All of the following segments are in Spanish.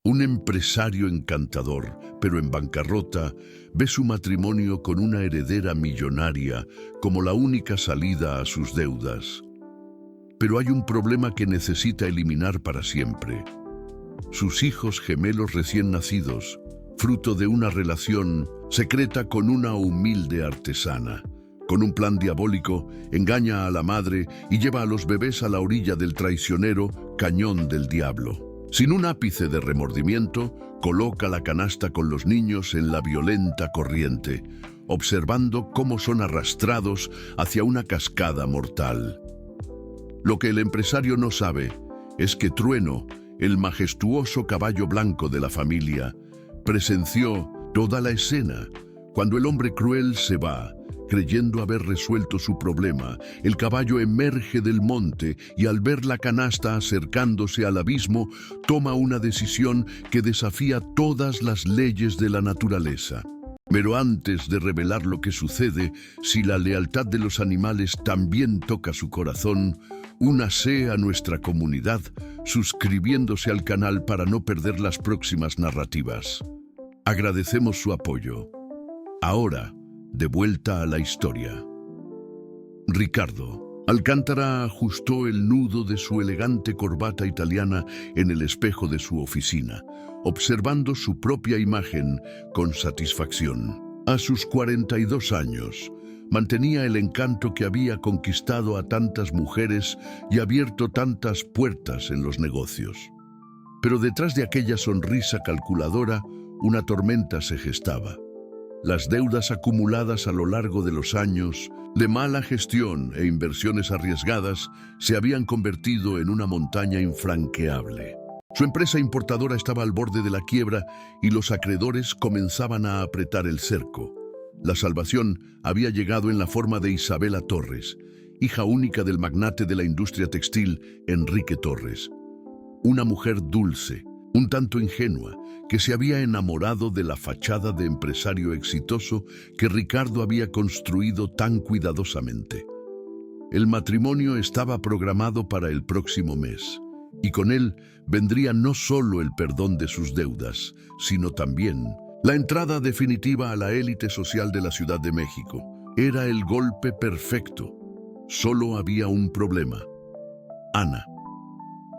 Un empresario encantador, pero en bancarrota, ve su matrimonio con una heredera millonaria como la única salida a sus deudas. Pero hay un problema que necesita eliminar para siempre. Sus hijos gemelos recién nacidos, fruto de una relación secreta con una humilde artesana. Con un plan diabólico, engaña a la madre y lleva a los bebés a la orilla del traicionero cañón del diablo. Sin un ápice de remordimiento, coloca la canasta con los niños en la violenta corriente, observando cómo son arrastrados hacia una cascada mortal. Lo que el empresario no sabe es que Trueno, el majestuoso caballo blanco de la familia, presenció toda la escena. Cuando el hombre cruel se va, creyendo haber resuelto su problema, el caballo emerge del monte y al ver la canasta acercándose al abismo, toma una decisión que desafía todas las leyes de la naturaleza. Pero antes de revelar lo que sucede, si la lealtad de los animales también toca su corazón, únase a nuestra comunidad suscribiéndose al canal para no perder las próximas narrativas. Agradecemos su apoyo. Ahora, de vuelta a la historia. Ricardo Alcántara ajustó el nudo de su elegante corbata italiana en el espejo de su oficina, observando su propia imagen con satisfacción. A sus 42 años, mantenía el encanto que había conquistado a tantas mujeres y abierto tantas puertas en los negocios. Pero detrás de aquella sonrisa calculadora, una tormenta se gestaba. Las deudas acumuladas a lo largo de los años, de mala gestión e inversiones arriesgadas, se habían convertido en una montaña infranqueable. Su empresa importadora estaba al borde de la quiebra y los acreedores comenzaban a apretar el cerco. La salvación había llegado en la forma de Isabela Torres, hija única del magnate de la industria textil, Enrique Torres. Una mujer dulce, un tanto ingenua, que se había enamorado de la fachada de empresario exitoso que Ricardo había construido tan cuidadosamente. El matrimonio estaba programado para el próximo mes, y con él vendría no solo el perdón de sus deudas, sino también la entrada definitiva a la élite social de la Ciudad de México. Era el golpe perfecto. Solo había un problema: Ana.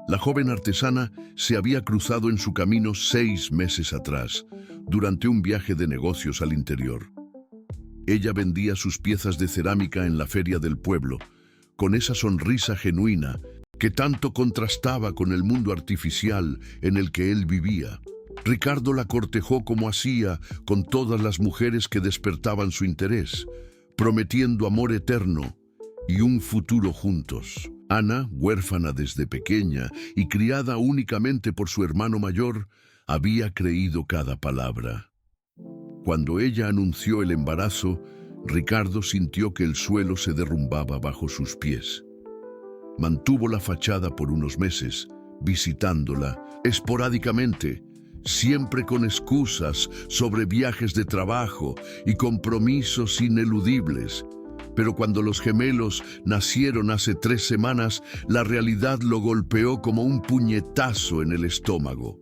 La joven artesana se había cruzado en su camino 6 meses atrás, durante un viaje de negocios al interior. Ella vendía sus piezas de cerámica en la feria del pueblo, con esa sonrisa genuina que tanto contrastaba con el mundo artificial en el que él vivía. Ricardo la cortejó como hacía con todas las mujeres que despertaban su interés, prometiendo amor eterno y un futuro juntos. Ana, huérfana desde pequeña y criada únicamente por su hermano mayor, había creído cada palabra. Cuando ella anunció el embarazo, Ricardo sintió que el suelo se derrumbaba bajo sus pies. Mantuvo la fachada por unos meses, visitándola esporádicamente, siempre con excusas sobre viajes de trabajo y compromisos ineludibles. Pero cuando los gemelos nacieron hace 3 semanas, la realidad lo golpeó como un puñetazo en el estómago.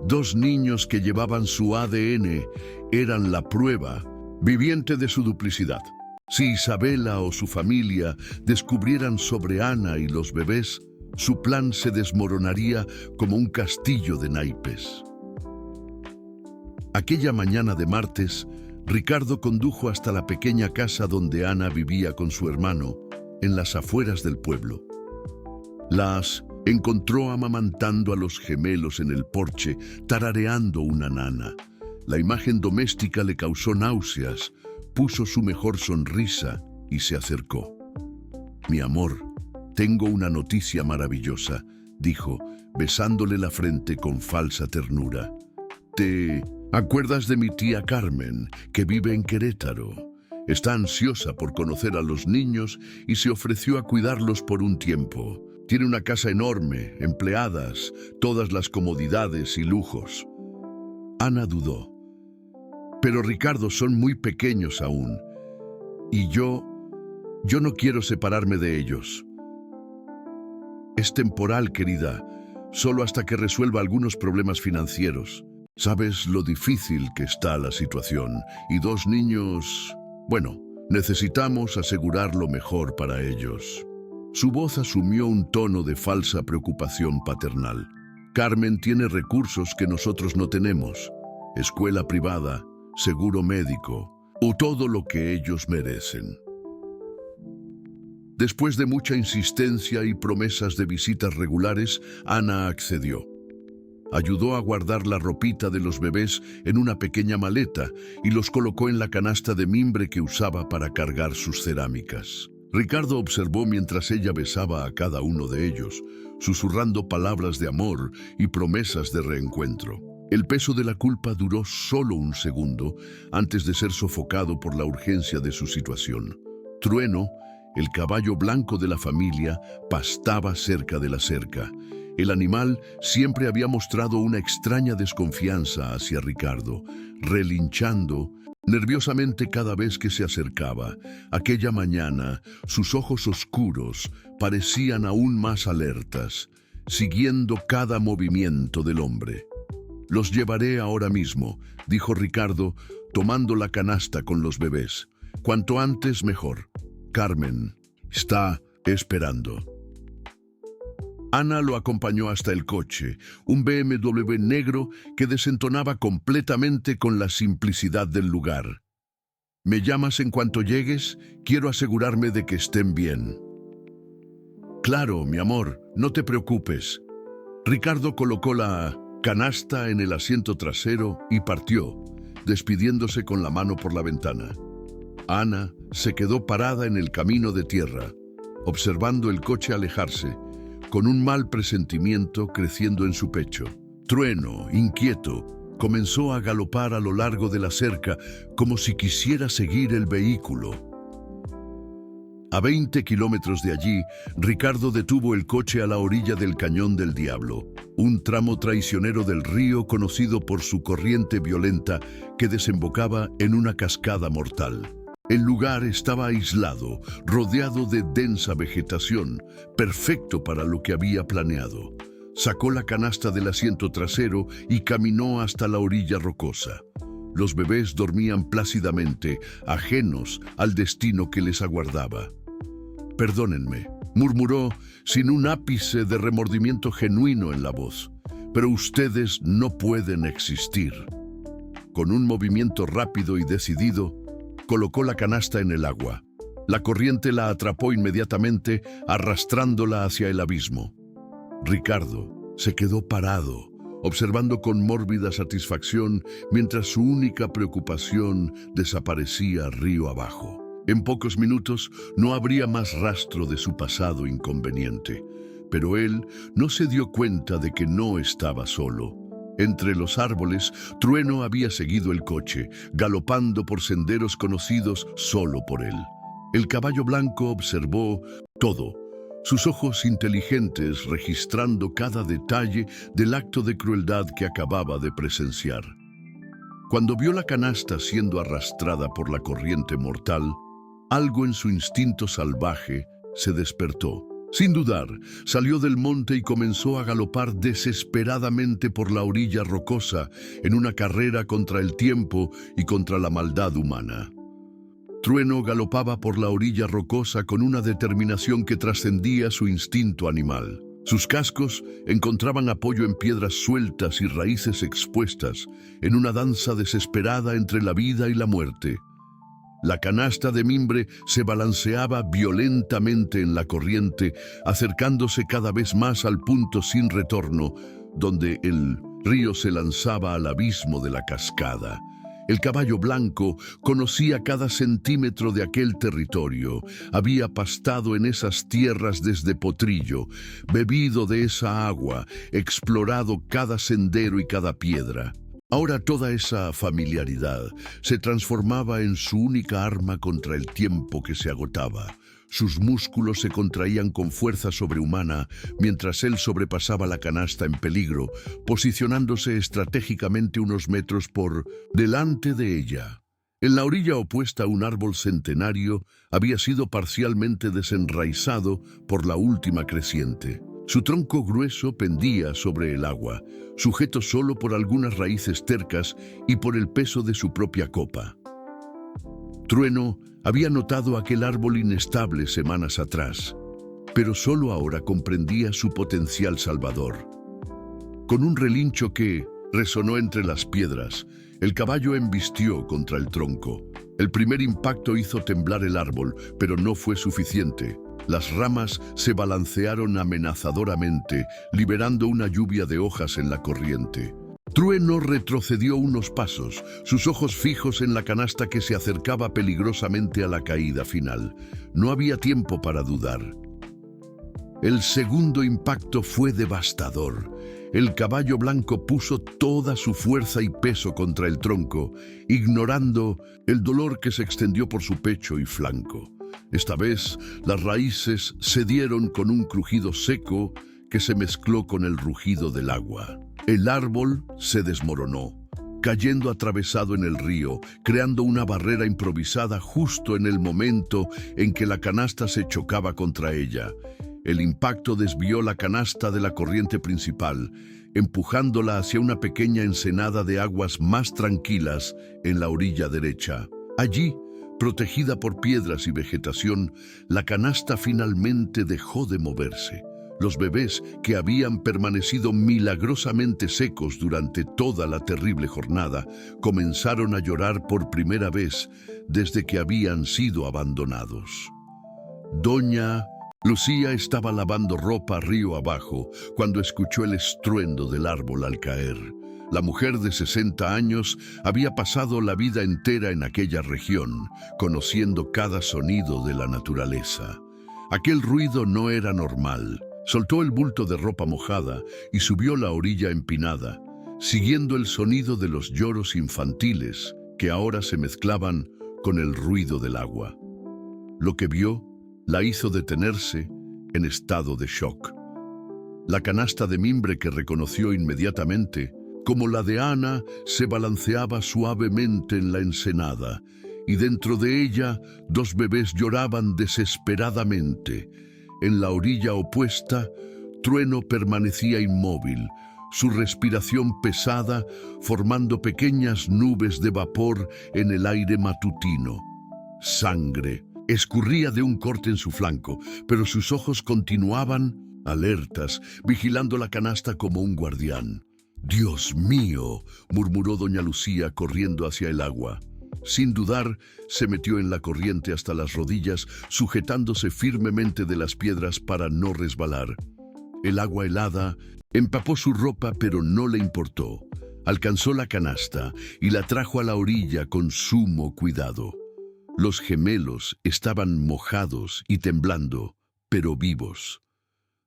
2 niños que llevaban su ADN eran la prueba viviente de su duplicidad. Si Isabela o su familia descubrieran sobre Ana y los bebés, su plan se desmoronaría como un castillo de naipes. Aquella mañana de martes, Ricardo condujo hasta la pequeña casa donde Ana vivía con su hermano, en las afueras del pueblo. Las encontró amamantando a los gemelos en el porche, tarareando una nana. La imagen doméstica le causó náuseas, puso su mejor sonrisa y se acercó. «Mi amor, tengo una noticia maravillosa», dijo, besándole la frente con falsa ternura. «¿Te acuerdas de mi tía Carmen, que vive en Querétaro? Está ansiosa por conocer a los niños y se ofreció a cuidarlos por un tiempo. Tiene una casa enorme, empleadas, todas las comodidades y lujos». Ana dudó. «Pero Ricardo, son muy pequeños aún. Y yo no quiero separarme de ellos». «Es temporal, querida. solo hasta que resuelva algunos problemas financieros. Sabes lo difícil que está la situación y 2 niños... Bueno, necesitamos asegurar lo mejor para ellos. Su voz asumió un tono de falsa preocupación paternal. Carmen tiene recursos que nosotros no tenemos. Escuela privada, seguro médico, o todo lo que ellos merecen. Después de mucha insistencia y promesas de visitas regulares, Ana accedió. Ayudó a guardar la ropita de los bebés en una pequeña maleta y los colocó en la canasta de mimbre que usaba para cargar sus cerámicas. Ricardo observó mientras ella besaba a cada uno de ellos, susurrando palabras de amor y promesas de reencuentro. El peso de la culpa duró solo un segundo antes de ser sofocado por la urgencia de su situación. Trueno, el caballo blanco de la familia, pastaba cerca de la cerca. El animal siempre había mostrado una extraña desconfianza hacia Ricardo, relinchando nerviosamente cada vez que se acercaba. Aquella mañana, sus ojos oscuros parecían aún más alertas, siguiendo cada movimiento del hombre. «Los llevaré ahora mismo», dijo Ricardo, tomando la canasta con los bebés. «Cuanto antes, mejor. Carmen está esperando». Ana lo acompañó hasta el coche, un BMW negro que desentonaba completamente con la simplicidad del lugar. «¿Me llamas en cuanto llegues? Quiero asegurarme de que estén bien». «Claro, mi amor, no te preocupes». Ricardo colocó la canasta en el asiento trasero y partió, despidiéndose con la mano por la ventana. Ana se quedó parada en el camino de tierra, observando el coche alejarse, con un mal presentimiento creciendo en su pecho. Trueno, inquieto, comenzó a galopar a lo largo de la cerca como si quisiera seguir el vehículo. A 20 kilómetros de allí, Ricardo detuvo el coche a la orilla del Cañón del Diablo, un tramo traicionero del río conocido por su corriente violenta que desembocaba en una cascada mortal. El lugar estaba aislado, rodeado de densa vegetación, perfecto para lo que había planeado. Sacó la canasta del asiento trasero y caminó hasta la orilla rocosa. Los bebés dormían plácidamente, ajenos al destino que les aguardaba. «Perdónenme», murmuró sin un ápice de remordimiento genuino en la voz, «pero ustedes no pueden existir». Con un movimiento rápido y decidido, colocó la canasta en el agua. La corriente la atrapó inmediatamente, arrastrándola hacia el abismo. Ricardo se quedó parado, observando con mórbida satisfacción mientras su única preocupación desaparecía río abajo. En pocos minutos no habría más rastro de su pasado inconveniente, pero él no se dio cuenta de que no estaba solo. Entre los árboles, Trueno había seguido el coche, galopando por senderos conocidos solo por él. El caballo blanco observó todo, sus ojos inteligentes registrando cada detalle del acto de crueldad que acababa de presenciar. Cuando vio la canasta siendo arrastrada por la corriente mortal, algo en su instinto salvaje se despertó. Sin dudar, salió del monte y comenzó a galopar desesperadamente por la orilla rocosa en una carrera contra el tiempo y contra la maldad humana. Trueno galopaba por la orilla rocosa con una determinación que trascendía su instinto animal. Sus cascos encontraban apoyo en piedras sueltas y raíces expuestas, en una danza desesperada entre la vida y la muerte. La canasta de mimbre se balanceaba violentamente en la corriente, acercándose cada vez más al punto sin retorno, donde el río se lanzaba al abismo de la cascada. El caballo blanco conocía cada centímetro de aquel territorio, había pastado en esas tierras desde potrillo, bebido de esa agua, explorado cada sendero y cada piedra. Ahora toda esa familiaridad se transformaba en su única arma contra el tiempo que se agotaba. Sus músculos se contraían con fuerza sobrehumana mientras él sobrepasaba la canasta en peligro, posicionándose estratégicamente unos metros por delante de ella. En la orilla opuesta, un árbol centenario había sido parcialmente desenraizado por la última creciente. Su tronco grueso pendía sobre el agua, sujeto solo por algunas raíces tercas y por el peso de su propia copa. Trueno había notado aquel árbol inestable semanas atrás, pero solo ahora comprendía su potencial salvador. Con un relincho que resonó entre las piedras, el caballo embistió contra el tronco. El primer impacto hizo temblar el árbol, pero no fue suficiente. Las ramas se balancearon amenazadoramente, liberando una lluvia de hojas en la corriente. Trueno retrocedió unos pasos, sus ojos fijos en la canasta que se acercaba peligrosamente a la caída final. No había tiempo para dudar. El segundo impacto fue devastador. El caballo blanco puso toda su fuerza y peso contra el tronco, ignorando el dolor que se extendió por su pecho y flanco. Esta vez, las raíces cedieron con un crujido seco que se mezcló con el rugido del agua. El árbol se desmoronó, cayendo atravesado en el río, creando una barrera improvisada justo en el momento en que la canasta se chocaba contra ella. El impacto desvió la canasta de la corriente principal, empujándola hacia una pequeña ensenada de aguas más tranquilas en la orilla derecha. Allí, protegida por piedras y vegetación, la canasta finalmente dejó de moverse. Los bebés, que habían permanecido milagrosamente secos durante toda la terrible jornada, comenzaron a llorar por primera vez desde que habían sido abandonados. Doña Lucía estaba lavando ropa río abajo cuando escuchó el estruendo del árbol al caer. La mujer de 60 años había pasado la vida entera en aquella región, conociendo cada sonido de la naturaleza. Aquel ruido no era normal. Soltó el bulto de ropa mojada y subió la orilla empinada, siguiendo el sonido de los lloros infantiles que ahora se mezclaban con el ruido del agua. Lo que vio la hizo detenerse en estado de shock. La canasta de mimbre que reconoció inmediatamente, como la de Ana, se balanceaba suavemente en la ensenada, y dentro de ella 2 bebés lloraban desesperadamente. En la orilla opuesta, Trueno permanecía inmóvil, su respiración pesada, formando pequeñas nubes de vapor en el aire matutino. Sangre escurría de un corte en su flanco, pero sus ojos continuaban alertas, vigilando la canasta como un guardián. «Dios mío», murmuró doña Lucía corriendo hacia el agua. Sin dudar, se metió en la corriente hasta las rodillas, sujetándose firmemente de las piedras para no resbalar. El agua helada empapó su ropa, pero no le importó. Alcanzó la canasta y la trajo a la orilla con sumo cuidado. Los gemelos estaban mojados y temblando, pero vivos.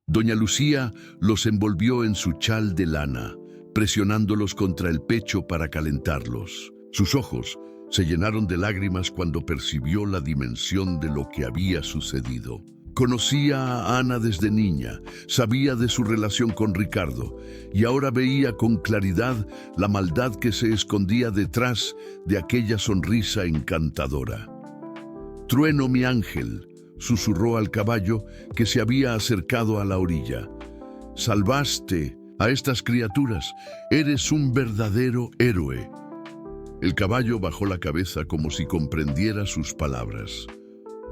Doña Lucía los envolvió en su chal de lana, presionándolos contra el pecho para calentarlos. Sus ojos se llenaron de lágrimas cuando percibió la dimensión de lo que había sucedido. Conocía a Ana desde niña, sabía de su relación con Ricardo, y ahora veía con claridad la maldad que se escondía detrás de aquella sonrisa encantadora. «Trueno, mi ángel», susurró al caballo que se había acercado a la orilla. «Salvaste a estas criaturas, eres un verdadero héroe». El caballo bajó la cabeza como si comprendiera sus palabras.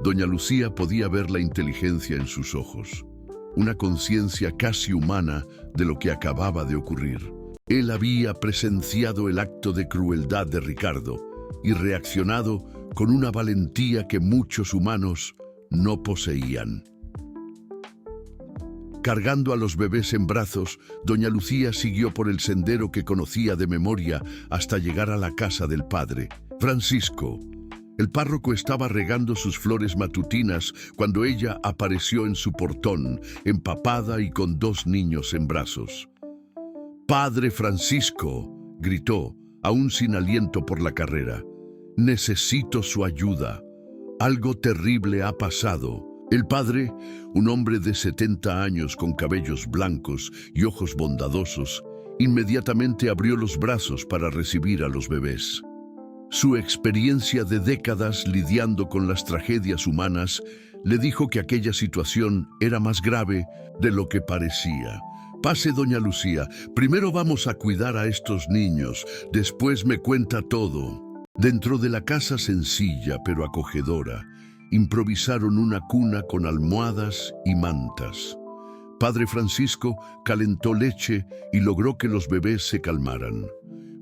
Doña Lucía podía ver la inteligencia en sus ojos, una conciencia casi humana de lo que acababa de ocurrir. Él había presenciado el acto de crueldad de Ricardo y reaccionado con una valentía que muchos humanos no poseían. Cargando a los bebés en brazos, doña Lucía siguió por el sendero que conocía de memoria hasta llegar a la casa del padre, Francisco. El párroco estaba regando sus flores matutinas cuando ella apareció en su portón, empapada y con 2 niños en brazos. «Padre Francisco», gritó, aún sin aliento por la carrera. «Necesito su ayuda. Algo terrible ha pasado». El padre, un hombre de 70 años con cabellos blancos y ojos bondadosos, inmediatamente abrió los brazos para recibir a los bebés. Su experiencia de décadas lidiando con las tragedias humanas le dijo que aquella situación era más grave de lo que parecía. «Pase, doña Lucía. Primero vamos a cuidar a estos niños. Después me cuenta todo». Dentro de la casa sencilla pero acogedora, improvisaron una cuna con almohadas y mantas. Padre Francisco calentó leche y logró que los bebés se calmaran.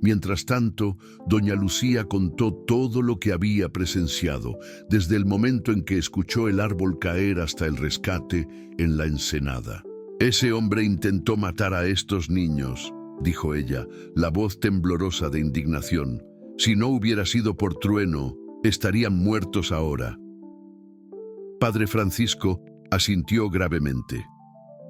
Mientras tanto, doña Lucía contó todo lo que había presenciado, desde el momento en que escuchó el árbol caer hasta el rescate en la ensenada. «Ese hombre intentó matar a estos niños», dijo ella, la voz temblorosa de indignación. «Si no hubiera sido por Trueno, estarían muertos ahora». Padre Francisco asintió gravemente.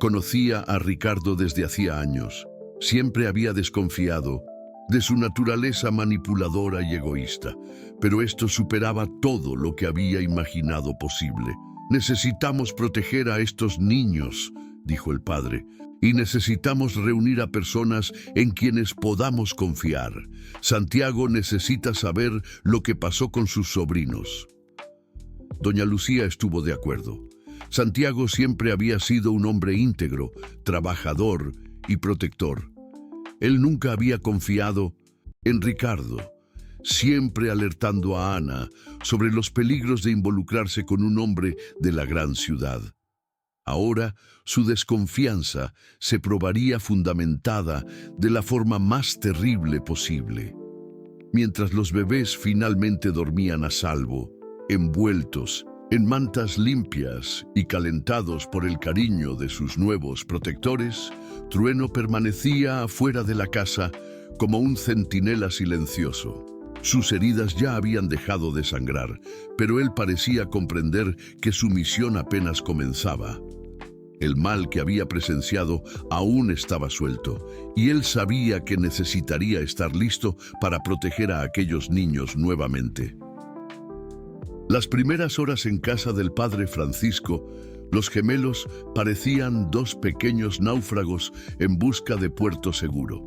Conocía a Ricardo desde hacía años. Siempre había desconfiado de su naturaleza manipuladora y egoísta, pero esto superaba todo lo que había imaginado posible. «Necesitamos proteger a estos niños», dijo el padre, «y necesitamos reunir a personas en quienes podamos confiar. Santiago necesita saber lo que pasó con sus sobrinos». Doña Lucía estuvo de acuerdo. Santiago siempre había sido un hombre íntegro, trabajador y protector. Él nunca había confiado en Ricardo, siempre alertando a Ana sobre los peligros de involucrarse con un hombre de la gran ciudad. Ahora, su desconfianza se probaría fundamentada de la forma más terrible posible. Mientras los bebés finalmente dormían a salvo, envueltos en mantas limpias y calentados por el cariño de sus nuevos protectores, Trueno permanecía afuera de la casa como un centinela silencioso. Sus heridas ya habían dejado de sangrar, pero él parecía comprender que su misión apenas comenzaba. El mal que había presenciado aún estaba suelto, y él sabía que necesitaría estar listo para proteger a aquellos niños nuevamente. Las primeras horas en casa del padre Francisco, los gemelos parecían dos pequeños náufragos en busca de puerto seguro.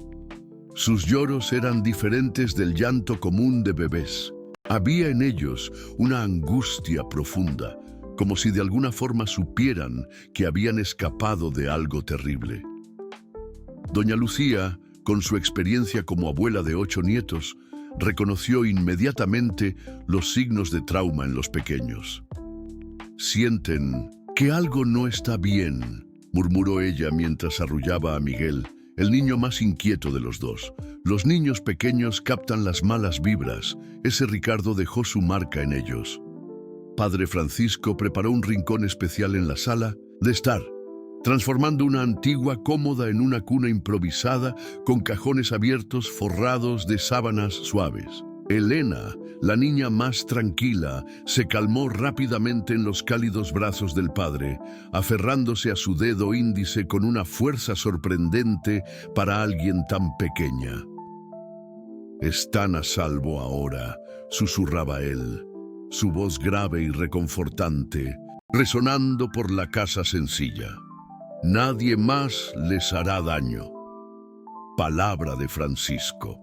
Sus lloros eran diferentes del llanto común de bebés. Había en ellos una angustia profunda, como si de alguna forma supieran que habían escapado de algo terrible. Doña Lucía, con su experiencia como abuela de 8 nietos, reconoció inmediatamente los signos de trauma en los pequeños. «Sienten que algo no está bien», murmuró ella mientras arrullaba a Miguel, el niño más inquieto de los dos. «Los niños pequeños captan las malas vibras. Ese Ricardo dejó su marca en ellos». Padre Francisco preparó un rincón especial en la sala de estar, transformando una antigua cómoda en una cuna improvisada con cajones abiertos forrados de sábanas suaves. Elena, la niña más tranquila, se calmó rápidamente en los cálidos brazos del padre, aferrándose a su dedo índice con una fuerza sorprendente para alguien tan pequeña. «Están a salvo ahora», susurraba él, su voz grave y reconfortante, resonando por la casa sencilla. «Nadie más les hará daño». Palabra de Francisco.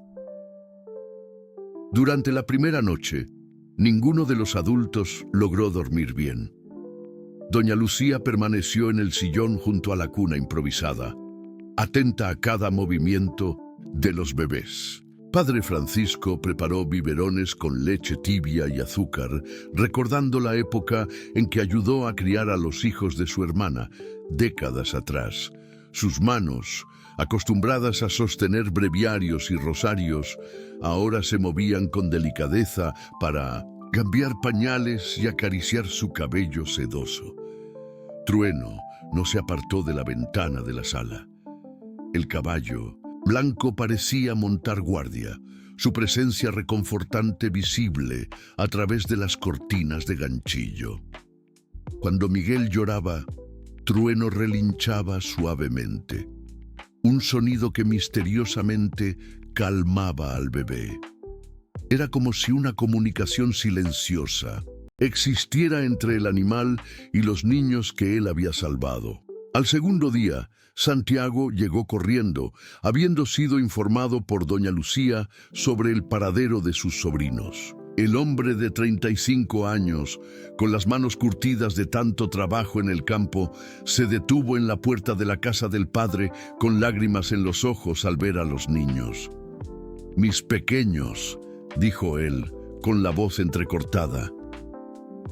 Durante la primera noche, ninguno de los adultos logró dormir bien. Doña Lucía permaneció en el sillón junto a la cuna improvisada, atenta a cada movimiento de los bebés. Padre Francisco preparó biberones con leche tibia y azúcar, recordando la época en que ayudó a criar a los hijos de su hermana, décadas atrás. Sus manos, acostumbradas a sostener breviarios y rosarios, ahora se movían con delicadeza para cambiar pañales y acariciar su cabello sedoso. Trueno no se apartó de la ventana de la sala. El caballo blanco parecía montar guardia, su presencia reconfortante visible a través de las cortinas de ganchillo. Cuando Miguel lloraba, Trueno relinchaba suavemente, un sonido que misteriosamente calmaba al bebé. Era como si una comunicación silenciosa existiera entre el animal y los niños que él había salvado. Al segundo día, Santiago llegó corriendo, habiendo sido informado por doña Lucía sobre el paradero de sus sobrinos. El hombre de 35 años, con las manos curtidas de tanto trabajo en el campo, se detuvo en la puerta de la casa del padre con lágrimas en los ojos al ver a los niños. «Mis pequeños», dijo él, con la voz entrecortada.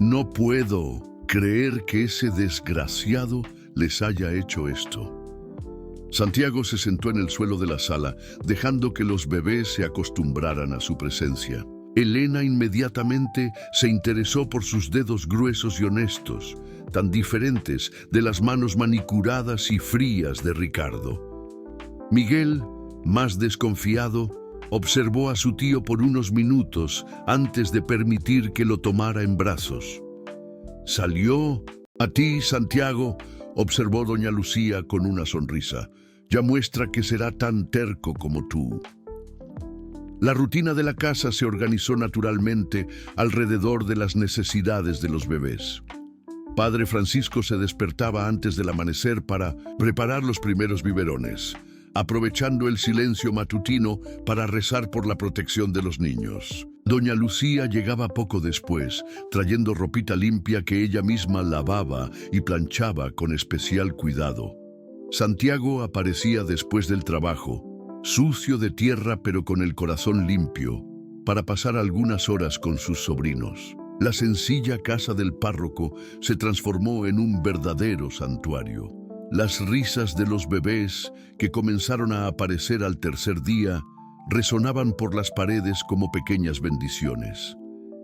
«No puedo creer que ese desgraciado les haya hecho esto». Santiago se sentó en el suelo de la sala, dejando que los bebés se acostumbraran a su presencia. Elena inmediatamente se interesó por sus dedos gruesos y honestos, tan diferentes de las manos manicuradas y frías de Ricardo. Miguel, más desconfiado, observó a su tío por unos minutos antes de permitir que lo tomara en brazos. «Salió a ti, Santiago», observó doña Lucía con una sonrisa. «Ya muestra que será tan terco como tú». La rutina de la casa se organizó naturalmente alrededor de las necesidades de los bebés. Padre Francisco se despertaba antes del amanecer para preparar los primeros biberones, aprovechando el silencio matutino para rezar por la protección de los niños. Doña Lucía llegaba poco después, trayendo ropita limpia que ella misma lavaba y planchaba con especial cuidado. Santiago aparecía después del trabajo, sucio de tierra pero con el corazón limpio, para pasar algunas horas con sus sobrinos. La sencilla casa del párroco se transformó en un verdadero santuario. Las risas de los bebés, que comenzaron a aparecer al tercer día, resonaban por las paredes como pequeñas bendiciones.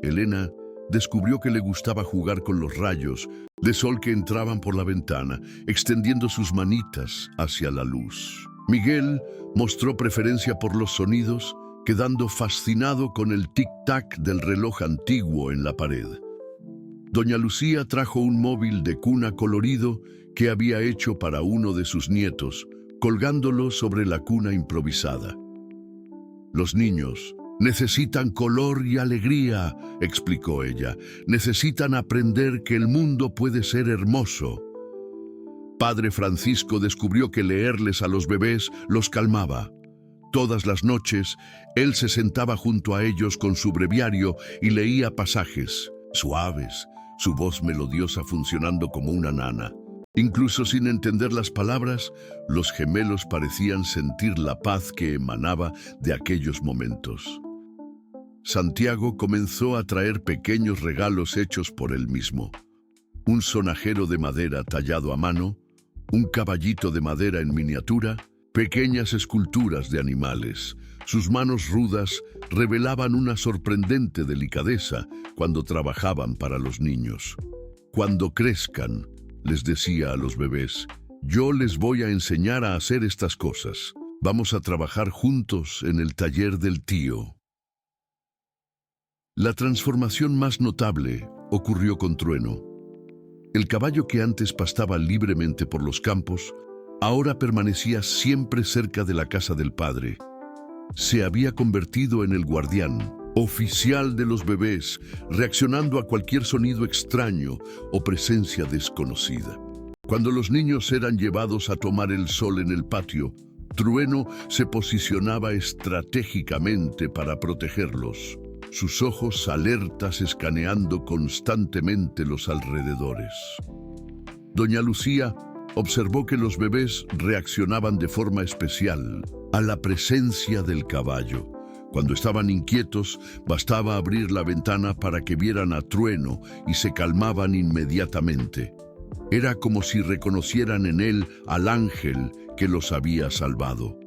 Elena descubrió que le gustaba jugar con los rayos de sol que entraban por la ventana, extendiendo sus manitas hacia la luz. Miguel mostró preferencia por los sonidos, quedando fascinado con el tic-tac del reloj antiguo en la pared. Doña Lucía trajo un móvil de cuna colorido que había hecho para uno de sus nietos, colgándolo sobre la cuna improvisada. «Los niños necesitan color y alegría», explicó ella. «Necesitan aprender que el mundo puede ser hermoso». Padre Francisco descubrió que leerles a los bebés los calmaba. Todas las noches, él se sentaba junto a ellos con su breviario y leía pasajes suaves, su voz melodiosa funcionando como una nana. Incluso sin entender las palabras, los gemelos parecían sentir la paz que emanaba de aquellos momentos. Santiago comenzó a traer pequeños regalos hechos por él mismo. Un sonajero de madera tallado a mano, un caballito de madera en miniatura, pequeñas esculturas de animales. Sus manos rudas revelaban una sorprendente delicadeza cuando trabajaban para los niños. «Cuando crezcan», les decía a los bebés, «yo les voy a enseñar a hacer estas cosas. Vamos a trabajar juntos en el taller del tío». La transformación más notable ocurrió con Trueno. El caballo que antes pastaba libremente por los campos, ahora permanecía siempre cerca de la casa del padre. Se había convertido en el guardián, oficial de los bebés, reaccionando a cualquier sonido extraño o presencia desconocida. Cuando los niños eran llevados a tomar el sol en el patio, Trueno se posicionaba estratégicamente para protegerlos, sus ojos alertas escaneando constantemente los alrededores. Doña Lucía observó que los bebés reaccionaban de forma especial a la presencia del caballo. Cuando estaban inquietos, bastaba abrir la ventana para que vieran a Trueno y se calmaban inmediatamente. Era como si reconocieran en él al ángel que los había salvado.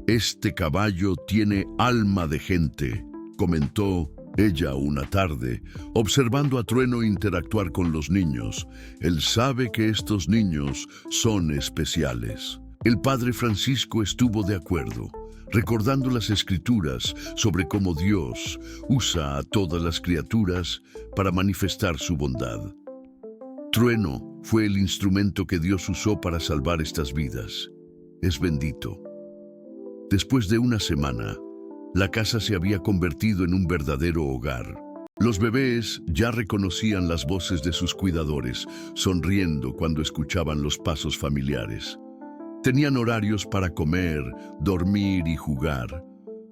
«Este caballo tiene alma de gente», comentó ella una tarde, observando a Trueno interactuar con los niños. «Él sabe que estos niños son especiales». El padre Francisco estuvo de acuerdo, recordando las escrituras sobre cómo Dios usa a todas las criaturas para manifestar su bondad. Trueno fue el instrumento que Dios usó para salvar estas vidas. Es bendito. Después de una semana, la casa se había convertido en un verdadero hogar. Los bebés ya reconocían las voces de sus cuidadores, sonriendo cuando escuchaban los pasos familiares. Tenían horarios para comer, dormir y jugar.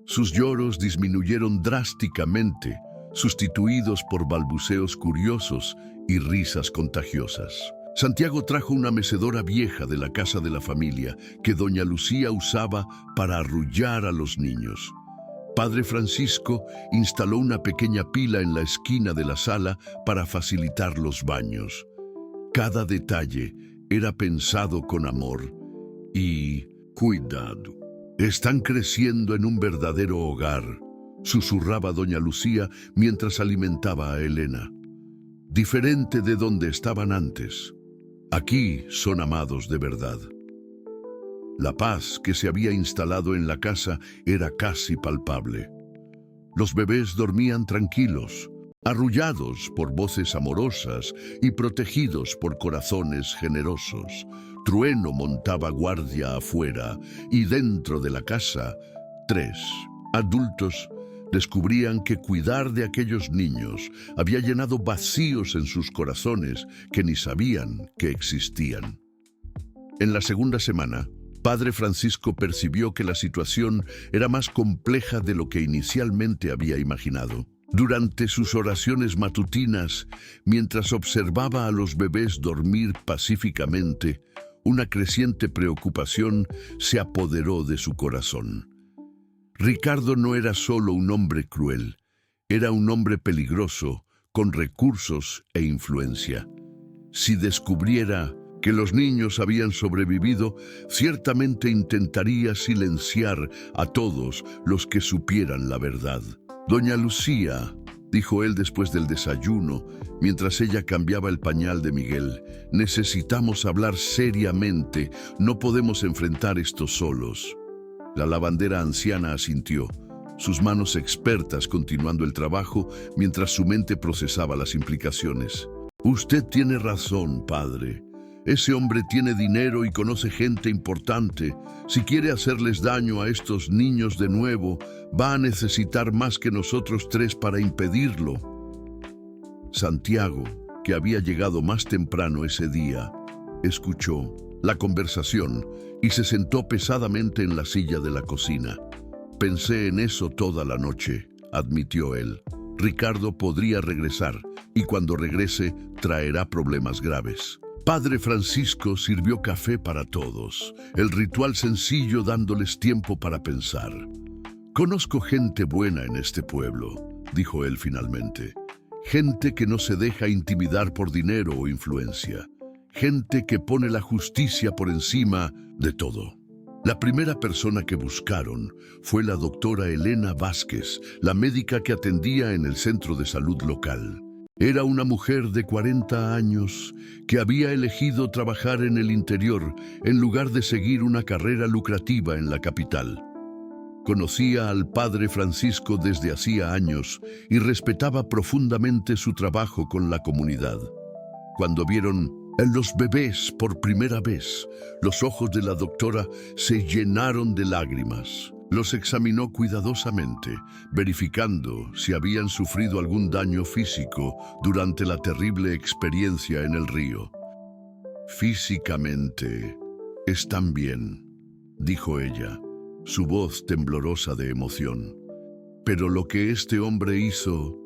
Sus lloros disminuyeron drásticamente, sustituidos por balbuceos curiosos y risas contagiosas. Santiago trajo una mecedora vieja de la casa de la familia que doña Lucía usaba para arrullar a los niños. Padre Francisco instaló una pequeña pila en la esquina de la sala para facilitar los baños. Cada detalle era pensado con amor y cuidado. Están creciendo en un verdadero hogar, susurraba doña Lucía mientras alimentaba a Elena. Diferente de donde estaban antes. Aquí son amados de verdad. La paz que se había instalado en la casa era casi palpable. Los bebés dormían tranquilos, arrullados por voces amorosas y protegidos por corazones generosos. Trueno montaba guardia afuera y dentro de la casa, 3 adultos descubrían que cuidar de aquellos niños había llenado vacíos en sus corazones que ni sabían que existían. En la segunda semana, Padre Francisco percibió que la situación era más compleja de lo que inicialmente había imaginado. Durante sus oraciones matutinas, mientras observaba a los bebés dormir pacíficamente, una creciente preocupación se apoderó de su corazón. Ricardo no era solo un hombre cruel, era un hombre peligroso, con recursos e influencia. Si descubriera que los niños habían sobrevivido, ciertamente intentaría silenciar a todos los que supieran la verdad. Doña Lucía, dijo él después del desayuno, mientras ella cambiaba el pañal de Miguel, necesitamos hablar seriamente, no podemos enfrentar esto solos. La lavandera anciana asintió, sus manos expertas continuando el trabajo mientras su mente procesaba las implicaciones. Usted tiene razón, padre. Ese hombre tiene dinero y conoce gente importante. Si quiere hacerles daño a estos niños de nuevo, va a necesitar más que nosotros 3 para impedirlo. Santiago, que había llegado más temprano ese día, escuchó la conversación y se sentó pesadamente en la silla de la cocina. Pensé en eso toda la noche, admitió él. Ricardo podría regresar y cuando regrese traerá problemas graves. Padre Francisco sirvió café para todos, el ritual sencillo dándoles tiempo para pensar. Conozco gente buena en este pueblo, dijo él finalmente. Gente que no se deja intimidar por dinero o influencia. Gente que pone la justicia por encima de todo. La primera persona que buscaron fue la doctora Elena Vázquez, la médica que atendía en el centro de salud local. Era una mujer de 40 años que había elegido trabajar en el interior en lugar de seguir una carrera lucrativa en la capital. Conocía al padre Francisco desde hacía años y respetaba profundamente su trabajo con la comunidad. Cuando vieron a los bebés por primera vez, los ojos de la doctora se llenaron de lágrimas. Los examinó cuidadosamente, verificando si habían sufrido algún daño físico durante la terrible experiencia en el río. Físicamente, están bien, dijo ella, su voz temblorosa de emoción. Pero lo que este hombre hizo,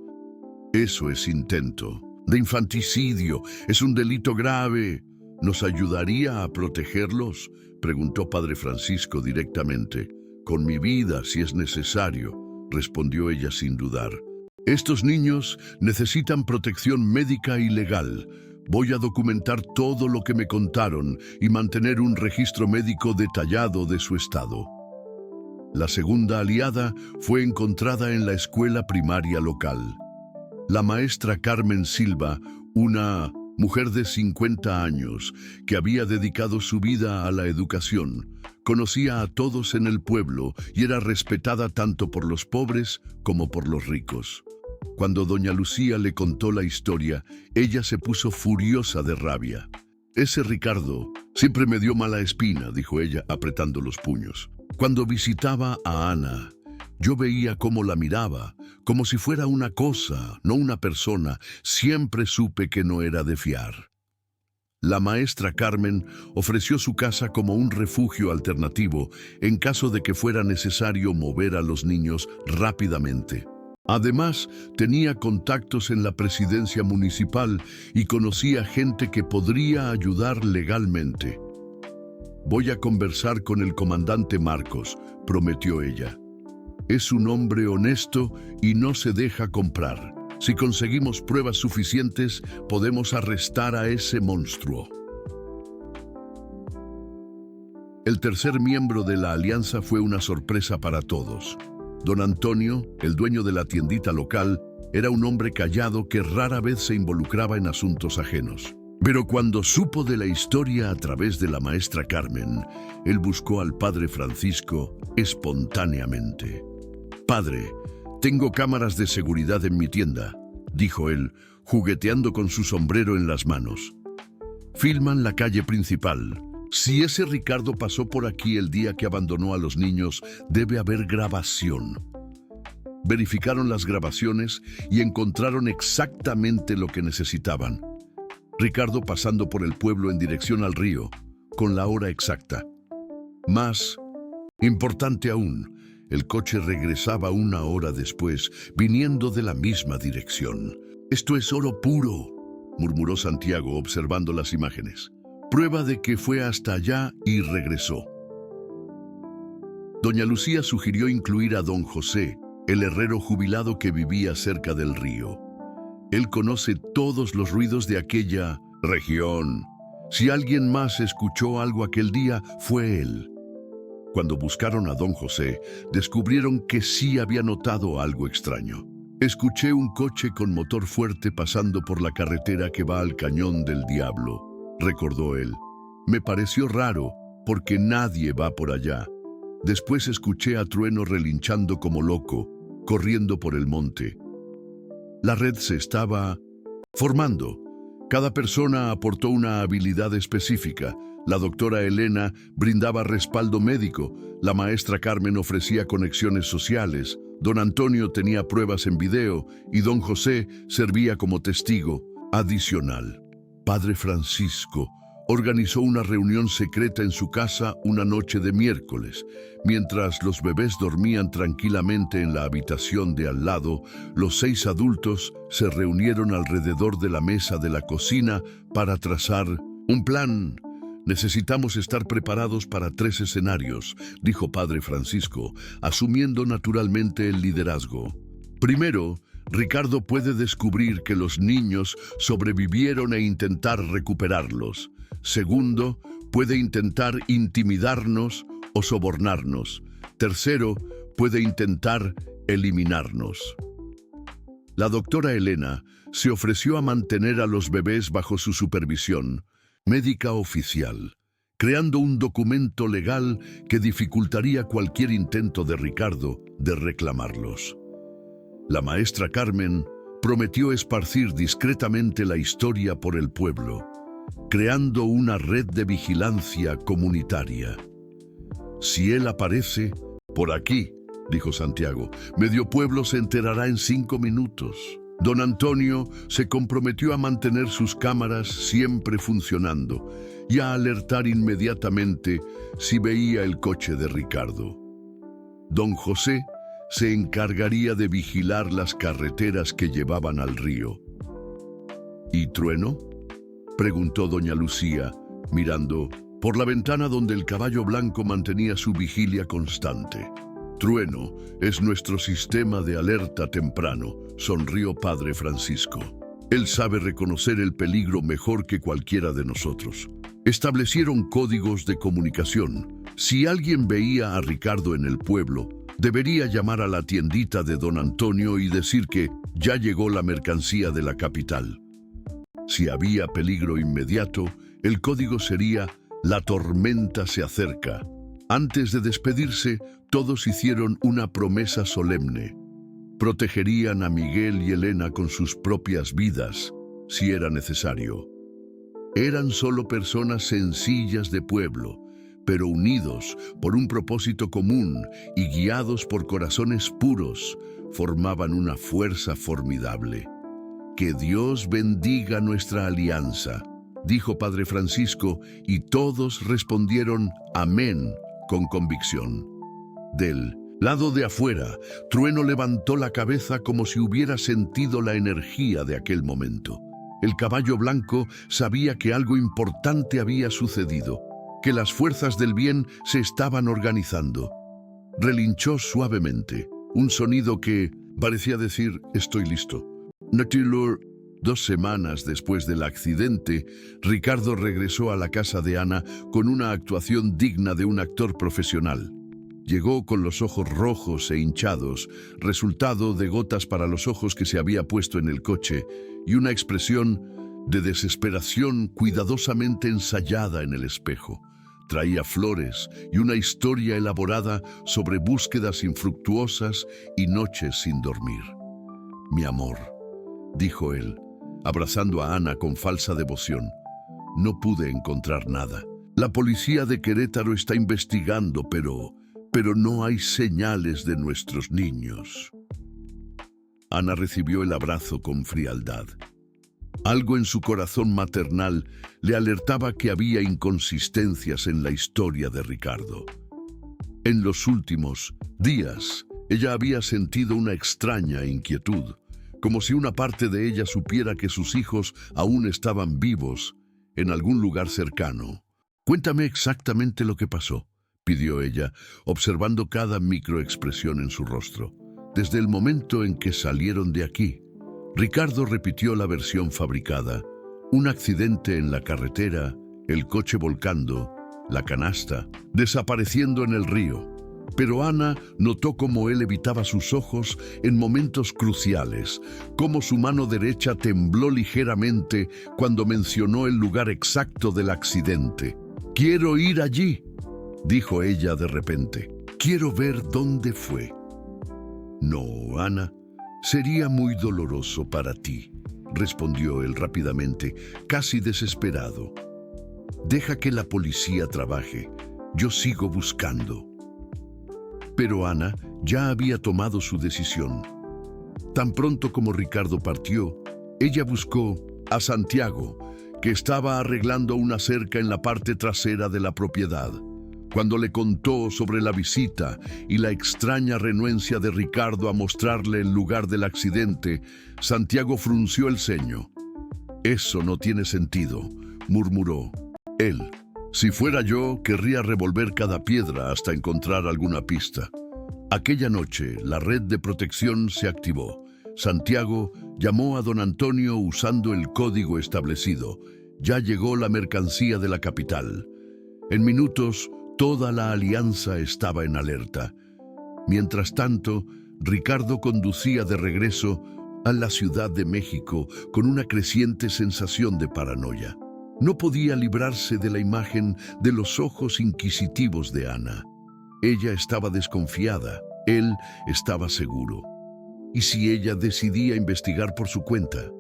eso es intento de infanticidio, es un delito grave. ¿Nos ayudaría a protegerlos?, preguntó Padre Francisco directamente. Con mi vida, si es necesario, respondió ella sin dudar. Estos niños necesitan protección médica y legal. Voy a documentar todo lo que me contaron y mantener un registro médico detallado de su estado. La segunda aliada fue encontrada en la escuela primaria local. La maestra Carmen Silva, una mujer de 50 años que había dedicado su vida a la educación, conocía a todos en el pueblo y era respetada tanto por los pobres como por los ricos. Cuando doña Lucía le contó la historia, ella se puso furiosa de rabia. Ese Ricardo siempre me dio mala espina, dijo ella apretando los puños. Cuando visitaba a Ana, yo veía cómo la miraba, como si fuera una cosa, no una persona. Siempre supe que no era de fiar. La maestra Carmen ofreció su casa como un refugio alternativo en caso de que fuera necesario mover a los niños rápidamente. Además, tenía contactos en la presidencia municipal y conocía gente que podría ayudar legalmente. «Voy a conversar con el comandante Marcos», prometió ella. «Es un hombre honesto y no se deja comprar. Si conseguimos pruebas suficientes, podemos arrestar a ese monstruo». El tercer miembro de la alianza fue una sorpresa para todos. Don Antonio, el dueño de la tiendita local, era un hombre callado que rara vez se involucraba en asuntos ajenos. Pero cuando supo de la historia a través de la maestra Carmen, él buscó al padre Francisco espontáneamente. «Padre, tengo cámaras de seguridad en mi tienda», dijo él, jugueteando con su sombrero en las manos. «Filman la calle principal. Si ese Ricardo pasó por aquí el día que abandonó a los niños, debe haber grabación». Verificaron las grabaciones y encontraron exactamente lo que necesitaban. Ricardo pasando por el pueblo en dirección al río, con la hora exacta. Más importante aún, el coche regresaba 1 hora después, viniendo de la misma dirección. «Esto es oro puro», murmuró Santiago observando las imágenes. «Prueba de que fue hasta allá y regresó». Doña Lucía sugirió incluir a don José, el herrero jubilado que vivía cerca del río. Él conoce todos los ruidos de aquella región. Si alguien más escuchó algo aquel día, fue él. Cuando buscaron a don José, descubrieron que sí había notado algo extraño. «Escuché un coche con motor fuerte pasando por la carretera que va al Cañón del Diablo», recordó él. «Me pareció raro, porque nadie va por allá. Después escuché a Trueno relinchando como loco, corriendo por el monte. La red se estaba formando. Cada persona aportó una habilidad específica. La doctora Elena brindaba respaldo médico, la maestra Carmen ofrecía conexiones sociales, don Antonio tenía pruebas en video y don José servía como testigo adicional. Padre Francisco organizó una reunión secreta en su casa una noche de miércoles. Mientras los bebés dormían tranquilamente en la habitación de al lado, los 6 adultos se reunieron alrededor de la mesa de la cocina para trazar un plan. «Necesitamos estar preparados para 3 escenarios», dijo Padre Francisco, asumiendo naturalmente el liderazgo. «Primero, Ricardo puede descubrir que los niños sobrevivieron e intentar recuperarlos. Segundo, puede intentar intimidarnos o sobornarnos. Tercero, puede intentar eliminarnos». La doctora Elena se ofreció a mantener a los bebés bajo su supervisión médica oficial, creando un documento legal que dificultaría cualquier intento de Ricardo de reclamarlos. La maestra Carmen prometió esparcir discretamente la historia por el pueblo, creando una red de vigilancia comunitaria. «Si él aparece por aquí», dijo Santiago, «medio pueblo se enterará en 5 minutos». Don Antonio se comprometió a mantener sus cámaras siempre funcionando y a alertar inmediatamente si veía el coche de Ricardo. Don José se encargaría de vigilar las carreteras que llevaban al río. «¿Y Trueno?», preguntó doña Lucía, mirando por la ventana donde el caballo blanco mantenía su vigilia constante. «Trueno es nuestro sistema de alerta temprano», sonrió Padre Francisco. «Él sabe reconocer el peligro mejor que cualquiera de nosotros». Establecieron códigos de comunicación. Si alguien veía a Ricardo en el pueblo, debería llamar a la tiendita de don Antonio y decir que ya llegó la mercancía de la capital. Si había peligro inmediato, el código sería «La tormenta se acerca». Antes de despedirse, todos hicieron una promesa solemne. Protegerían a Miguel y Elena con sus propias vidas, si era necesario. Eran solo personas sencillas de pueblo, pero unidos por un propósito común y guiados por corazones puros, formaban una fuerza formidable. «Que Dios bendiga nuestra alianza», dijo Padre Francisco, y todos respondieron «Amén» con convicción. Del Lado de afuera, Trueno levantó la cabeza como si hubiera sentido la energía de aquel momento. El caballo blanco sabía que algo importante había sucedido, que las fuerzas del bien se estaban organizando. Relinchó suavemente, un sonido que parecía decir: estoy listo. Natilor. 2 semanas después del accidente, Ricardo regresó a la casa de Ana con una actuación digna de un actor profesional. Llegó con los ojos rojos e hinchados, resultado de gotas para los ojos que se había puesto en el coche, y una expresión de desesperación cuidadosamente ensayada en el espejo. Traía flores y una historia elaborada sobre búsquedas infructuosas y noches sin dormir. «Mi amor», dijo él, abrazando a Ana con falsa devoción, «no pude encontrar nada. La policía de Querétaro está investigando, pero no hay señales de nuestros niños». Ana recibió el abrazo con frialdad. Algo en su corazón maternal le alertaba que había inconsistencias en la historia de Ricardo. En los últimos días, ella había sentido una extraña inquietud, como si una parte de ella supiera que sus hijos aún estaban vivos en algún lugar cercano. «Cuéntame exactamente lo que pasó», pidió ella, observando cada microexpresión en su rostro. «Desde el momento en que salieron de aquí». Ricardo repitió la versión fabricada: un accidente en la carretera, el coche volcando, la canasta, desapareciendo en el río. Pero Ana notó cómo él evitaba sus ojos en momentos cruciales, cómo su mano derecha tembló ligeramente cuando mencionó el lugar exacto del accidente. «Quiero ir allí», dijo ella de repente. «Quiero ver dónde fue». «No, Ana, sería muy doloroso para ti», respondió él rápidamente, casi desesperado. «Deja que la policía trabaje. Yo sigo buscando». Pero Ana ya había tomado su decisión. Tan pronto como Ricardo partió, ella buscó a Santiago, que estaba arreglando una cerca en la parte trasera de la propiedad. Cuando le contó sobre la visita y la extraña renuencia de Ricardo a mostrarle el lugar del accidente, Santiago frunció el ceño. «Eso no tiene sentido», murmuró. Él: «Si fuera yo, querría revolver cada piedra hasta encontrar alguna pista». Aquella noche, la red de protección se activó. Santiago llamó a don Antonio usando el código establecido. Ya llegó la mercancía de la capital. En minutos, toda la alianza estaba en alerta. Mientras tanto, Ricardo conducía de regreso a la Ciudad de México con una creciente sensación de paranoia. No podía librarse de la imagen de los ojos inquisitivos de Ana. Ella estaba desconfiada, él estaba seguro. ¿Y si ella decidía investigar por su cuenta?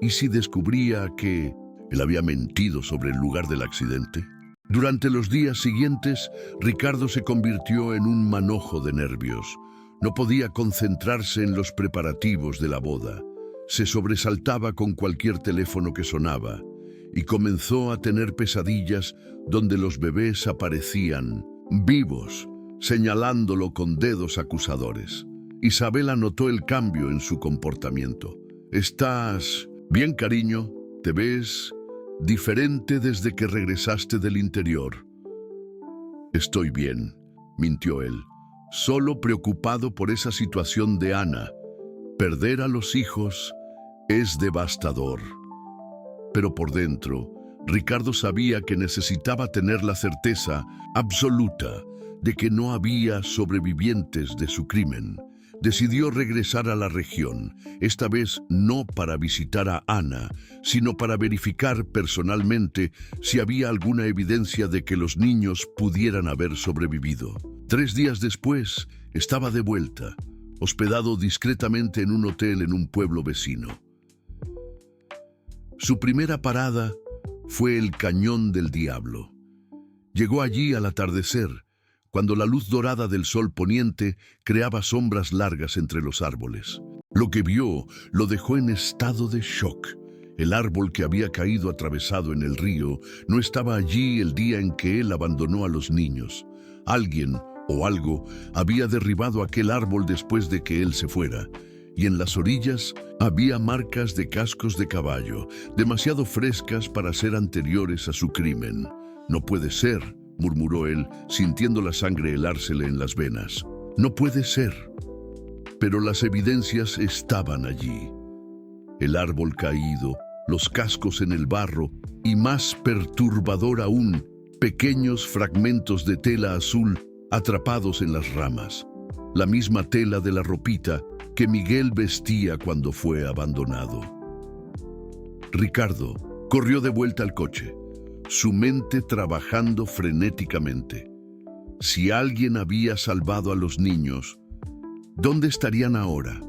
¿Y si descubría que él había mentido sobre el lugar del accidente? Durante los días siguientes, Ricardo se convirtió en un manojo de nervios. No podía concentrarse en los preparativos de la boda. Se sobresaltaba con cualquier teléfono que sonaba y comenzó a tener pesadillas donde los bebés aparecían vivos, señalándolo con dedos acusadores. Isabela notó el cambio en su comportamiento. «¿Estás bien, cariño? ¿Te ves diferente desde que regresaste del interior?» «Estoy bien», mintió él, solo preocupado por esa situación de Ana. Perder a los hijos es devastador. Pero por dentro, Ricardo sabía que necesitaba tener la certeza absoluta de que no había sobrevivientes de su crimen. Decidió regresar a la región, esta vez no para visitar a Ana, sino para verificar personalmente si había alguna evidencia de que los niños pudieran haber sobrevivido. 3 días después, estaba de vuelta, hospedado discretamente en un hotel en un pueblo vecino. Su primera parada fue el Cañón del Diablo. Llegó allí al atardecer, cuando la luz dorada del sol poniente creaba sombras largas entre los árboles. Lo que vio lo dejó en estado de shock. El árbol que había caído atravesado en el río no estaba allí el día en que él abandonó a los niños. Alguien o algo había derribado aquel árbol después de que él se fuera, y en las orillas había marcas de cascos de caballo, demasiado frescas para ser anteriores a su crimen. «No puede ser», murmuró él, sintiendo la sangre helársele en las venas. «No puede ser». Pero las evidencias estaban allí. El árbol caído, los cascos en el barro y, más perturbador aún, pequeños fragmentos de tela azul atrapados en las ramas. La misma tela de la ropita que Miguel vestía cuando fue abandonado. Ricardo corrió de vuelta al coche, su mente trabajando frenéticamente. Si alguien había salvado a los niños, ¿dónde estarían ahora?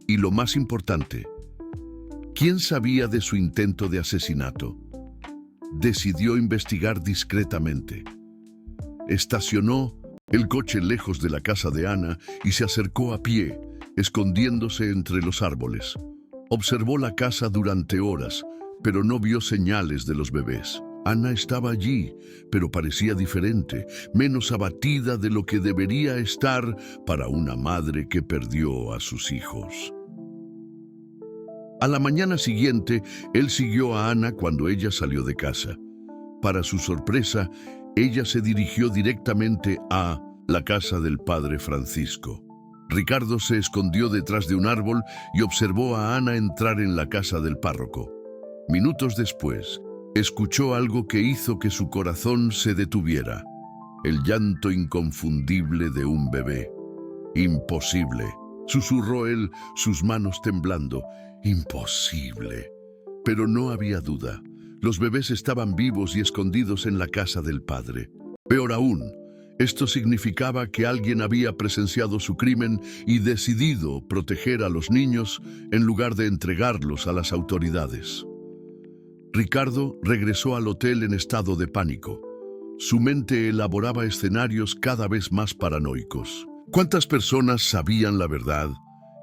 Y lo más importante, ¿quién sabía de su intento de asesinato? Decidió investigar discretamente. Estacionó el coche lejos de la casa de Ana y se acercó a pie, escondiéndose entre los árboles. Observó la casa durante horas, pero no vio señales de los bebés. Ana estaba allí, pero parecía diferente, menos abatida de lo que debería estar para una madre que perdió a sus hijos. A la mañana siguiente, él siguió a Ana cuando ella salió de casa. Para su sorpresa, ella se dirigió directamente a la casa del padre Francisco. Ricardo se escondió detrás de un árbol y observó a Ana entrar en la casa del párroco. Minutos después, escuchó algo que hizo que su corazón se detuviera. El llanto inconfundible de un bebé. «Imposible», susurró él, sus manos temblando. «Imposible». Pero no había duda. Los bebés estaban vivos y escondidos en la casa del padre. Peor aún, esto significaba que alguien había presenciado su crimen y decidido proteger a los niños en lugar de entregarlos a las autoridades. Ricardo regresó al hotel en estado de pánico. Su mente elaboraba escenarios cada vez más paranoicos. ¿Cuántas personas sabían la verdad?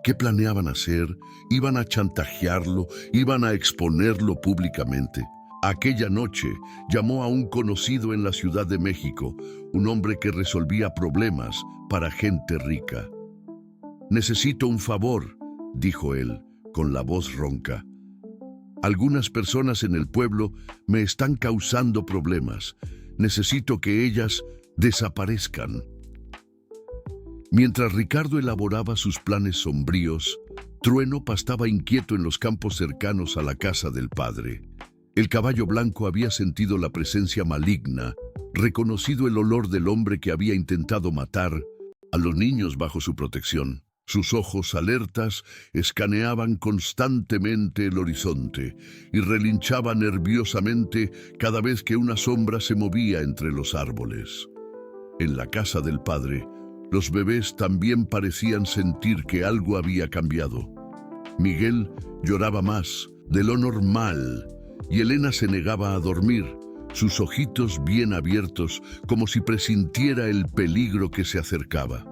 ¿Qué planeaban hacer? ¿Iban a chantajearlo? ¿Iban a exponerlo públicamente? Aquella noche llamó a un conocido en la Ciudad de México, un hombre que resolvía problemas para gente rica. «Necesito un favor», dijo él, con la voz ronca. «Algunas personas en el pueblo me están causando problemas. Necesito que ellas desaparezcan». Mientras Ricardo elaboraba sus planes sombríos, Trueno pastaba inquieto en los campos cercanos a la casa del padre. El caballo blanco había sentido la presencia maligna, reconocido el olor del hombre que había intentado matar a los niños bajo su protección. Sus ojos alertas escaneaban constantemente el horizonte y relinchaba nerviosamente cada vez que una sombra se movía entre los árboles. En la casa del padre, los bebés también parecían sentir que algo había cambiado. Miguel lloraba más de lo normal y Elena se negaba a dormir, sus ojitos bien abiertos como si presintiera el peligro que se acercaba.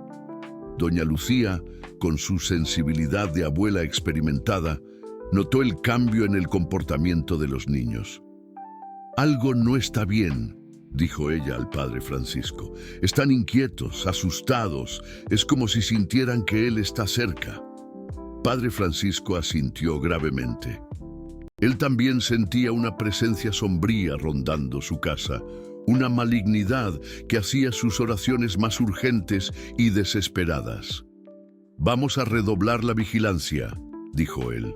Doña Lucía, con su sensibilidad de abuela experimentada, notó el cambio en el comportamiento de los niños. «Algo no está bien», dijo ella al padre Francisco. «Están inquietos, asustados, es como si sintieran que él está cerca». Padre Francisco asintió gravemente. Él también sentía una presencia sombría rondando su casa, una malignidad que hacía sus oraciones más urgentes y desesperadas. «Vamos a redoblar la vigilancia», dijo él,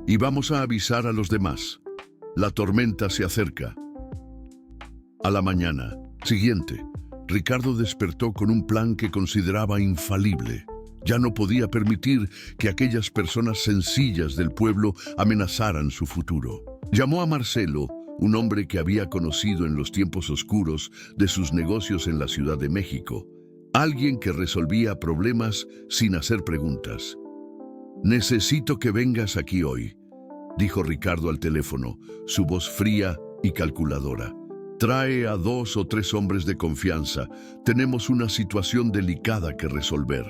«y vamos a avisar a los demás. La tormenta se acerca». A la mañana siguiente, Ricardo despertó con un plan que consideraba infalible. Ya no podía permitir que aquellas personas sencillas del pueblo amenazaran su futuro. Llamó a Marcelo, un hombre que había conocido en los tiempos oscuros de sus negocios en la Ciudad de México. Alguien que resolvía problemas sin hacer preguntas. «Necesito que vengas aquí hoy», dijo Ricardo al teléfono, su voz fría y calculadora. «Trae a 2 o 3 hombres de confianza. Tenemos una situación delicada que resolver».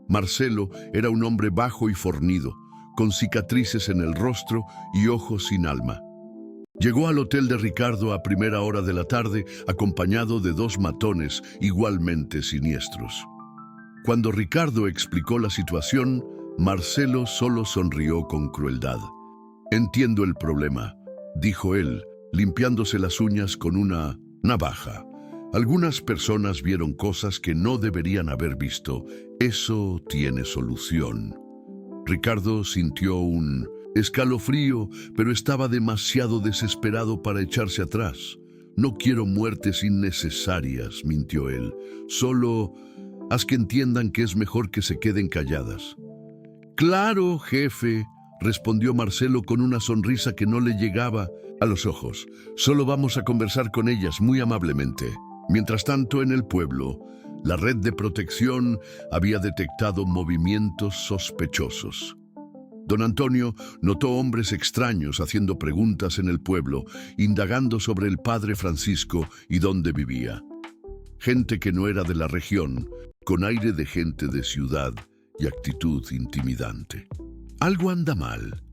Marcelo era un hombre bajo y fornido, con cicatrices en el rostro y ojos sin alma. Llegó al hotel de Ricardo a primera hora de la tarde, acompañado de 2 matones igualmente siniestros. Cuando Ricardo explicó la situación, Marcelo solo sonrió con crueldad. «Entiendo el problema», dijo él, limpiándose las uñas con una navaja. «Algunas personas vieron cosas que no deberían haber visto. Eso tiene solución». Ricardo sintió un escalofrío, pero estaba demasiado desesperado para echarse atrás. «No quiero muertes innecesarias», mintió él. «Solo haz que entiendan que es mejor que se queden calladas». «Claro, jefe», respondió Marcelo con una sonrisa que no le llegaba a los ojos. «Solo vamos a conversar con ellas muy amablemente». Mientras tanto, en el pueblo, la red de protección había detectado movimientos sospechosos. Don Antonio notó hombres extraños haciendo preguntas en el pueblo, indagando sobre el padre Francisco y dónde vivía. Gente que no era de la región, con aire de gente de ciudad y actitud intimidante. «Algo anda mal»,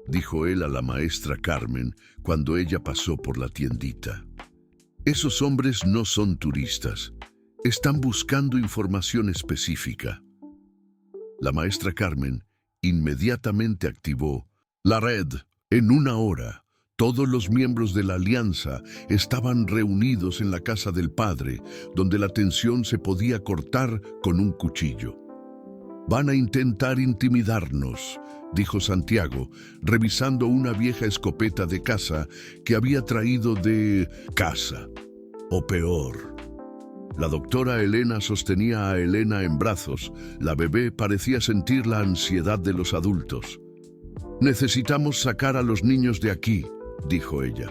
dijo él a la maestra Carmen cuando ella pasó por la tiendita. «Esos hombres no son turistas. Están buscando información específica». La maestra Carmen inmediatamente activó la red. En una hora, todos los miembros de la alianza estaban reunidos en la casa del padre, donde la tensión se podía cortar con un cuchillo. «Van a intentar intimidarnos», dijo Santiago, revisando una vieja escopeta de caza que había traído de casa. O peor. La doctora Elena sostenía a Elena en brazos. La bebé parecía sentir la ansiedad de los adultos. «Necesitamos sacar a los niños de aquí», dijo ella.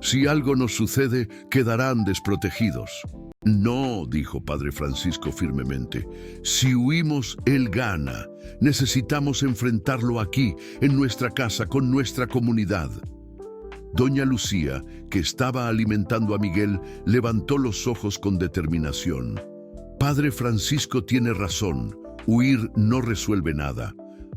«Si algo nos sucede, quedarán desprotegidos». «No», dijo Padre Francisco firmemente. «Si huimos, él gana. Necesitamos enfrentarlo aquí, en nuestra casa, con nuestra comunidad». Doña Lucía, que estaba alimentando a Miguel, levantó los ojos con determinación. «Padre Francisco tiene razón. Huir no resuelve nada.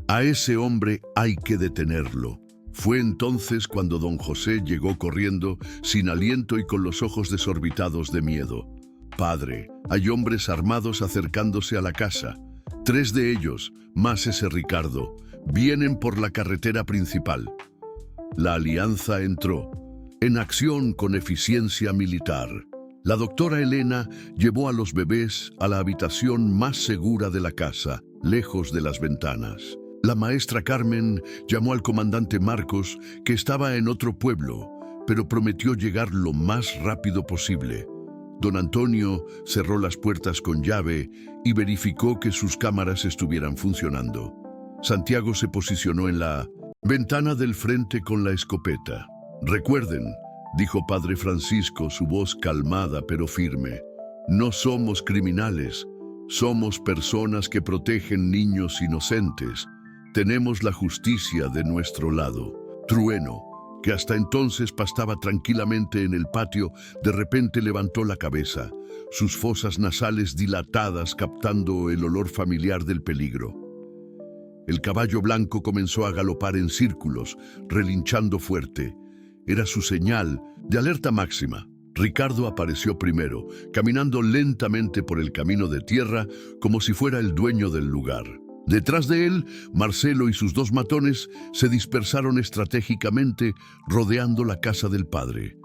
A ese hombre hay que detenerlo». Fue entonces cuando don José llegó corriendo, sin aliento y con los ojos desorbitados de miedo. «Padre, hay hombres armados acercándose a la casa. 3 de ellos, más ese Ricardo, vienen por la carretera principal». La alianza entró en acción con eficiencia militar. La doctora Elena llevó a los bebés a la habitación más segura de la casa, lejos de las ventanas. La maestra Carmen llamó al comandante Marcos, que estaba en otro pueblo, pero prometió llegar lo más rápido posible. Don Antonio cerró las puertas con llave y verificó que sus cámaras estuvieran funcionando. Santiago se posicionó en la ventana del frente con la escopeta. «Recuerden», dijo Padre Francisco, su voz calmada pero firme, «no somos criminales, somos personas que protegen niños inocentes. Tenemos la justicia de nuestro lado». Trueno, que hasta entonces pastaba tranquilamente en el patio, de repente levantó la cabeza, sus fosas nasales dilatadas captando el olor familiar del peligro. El caballo blanco comenzó a galopar en círculos, relinchando fuerte. Era su señal de alerta máxima. Ricardo apareció primero, caminando lentamente por el camino de tierra como si fuera el dueño del lugar. Detrás de él, Marcelo y sus 2 matones se dispersaron estratégicamente, rodeando la casa del padre.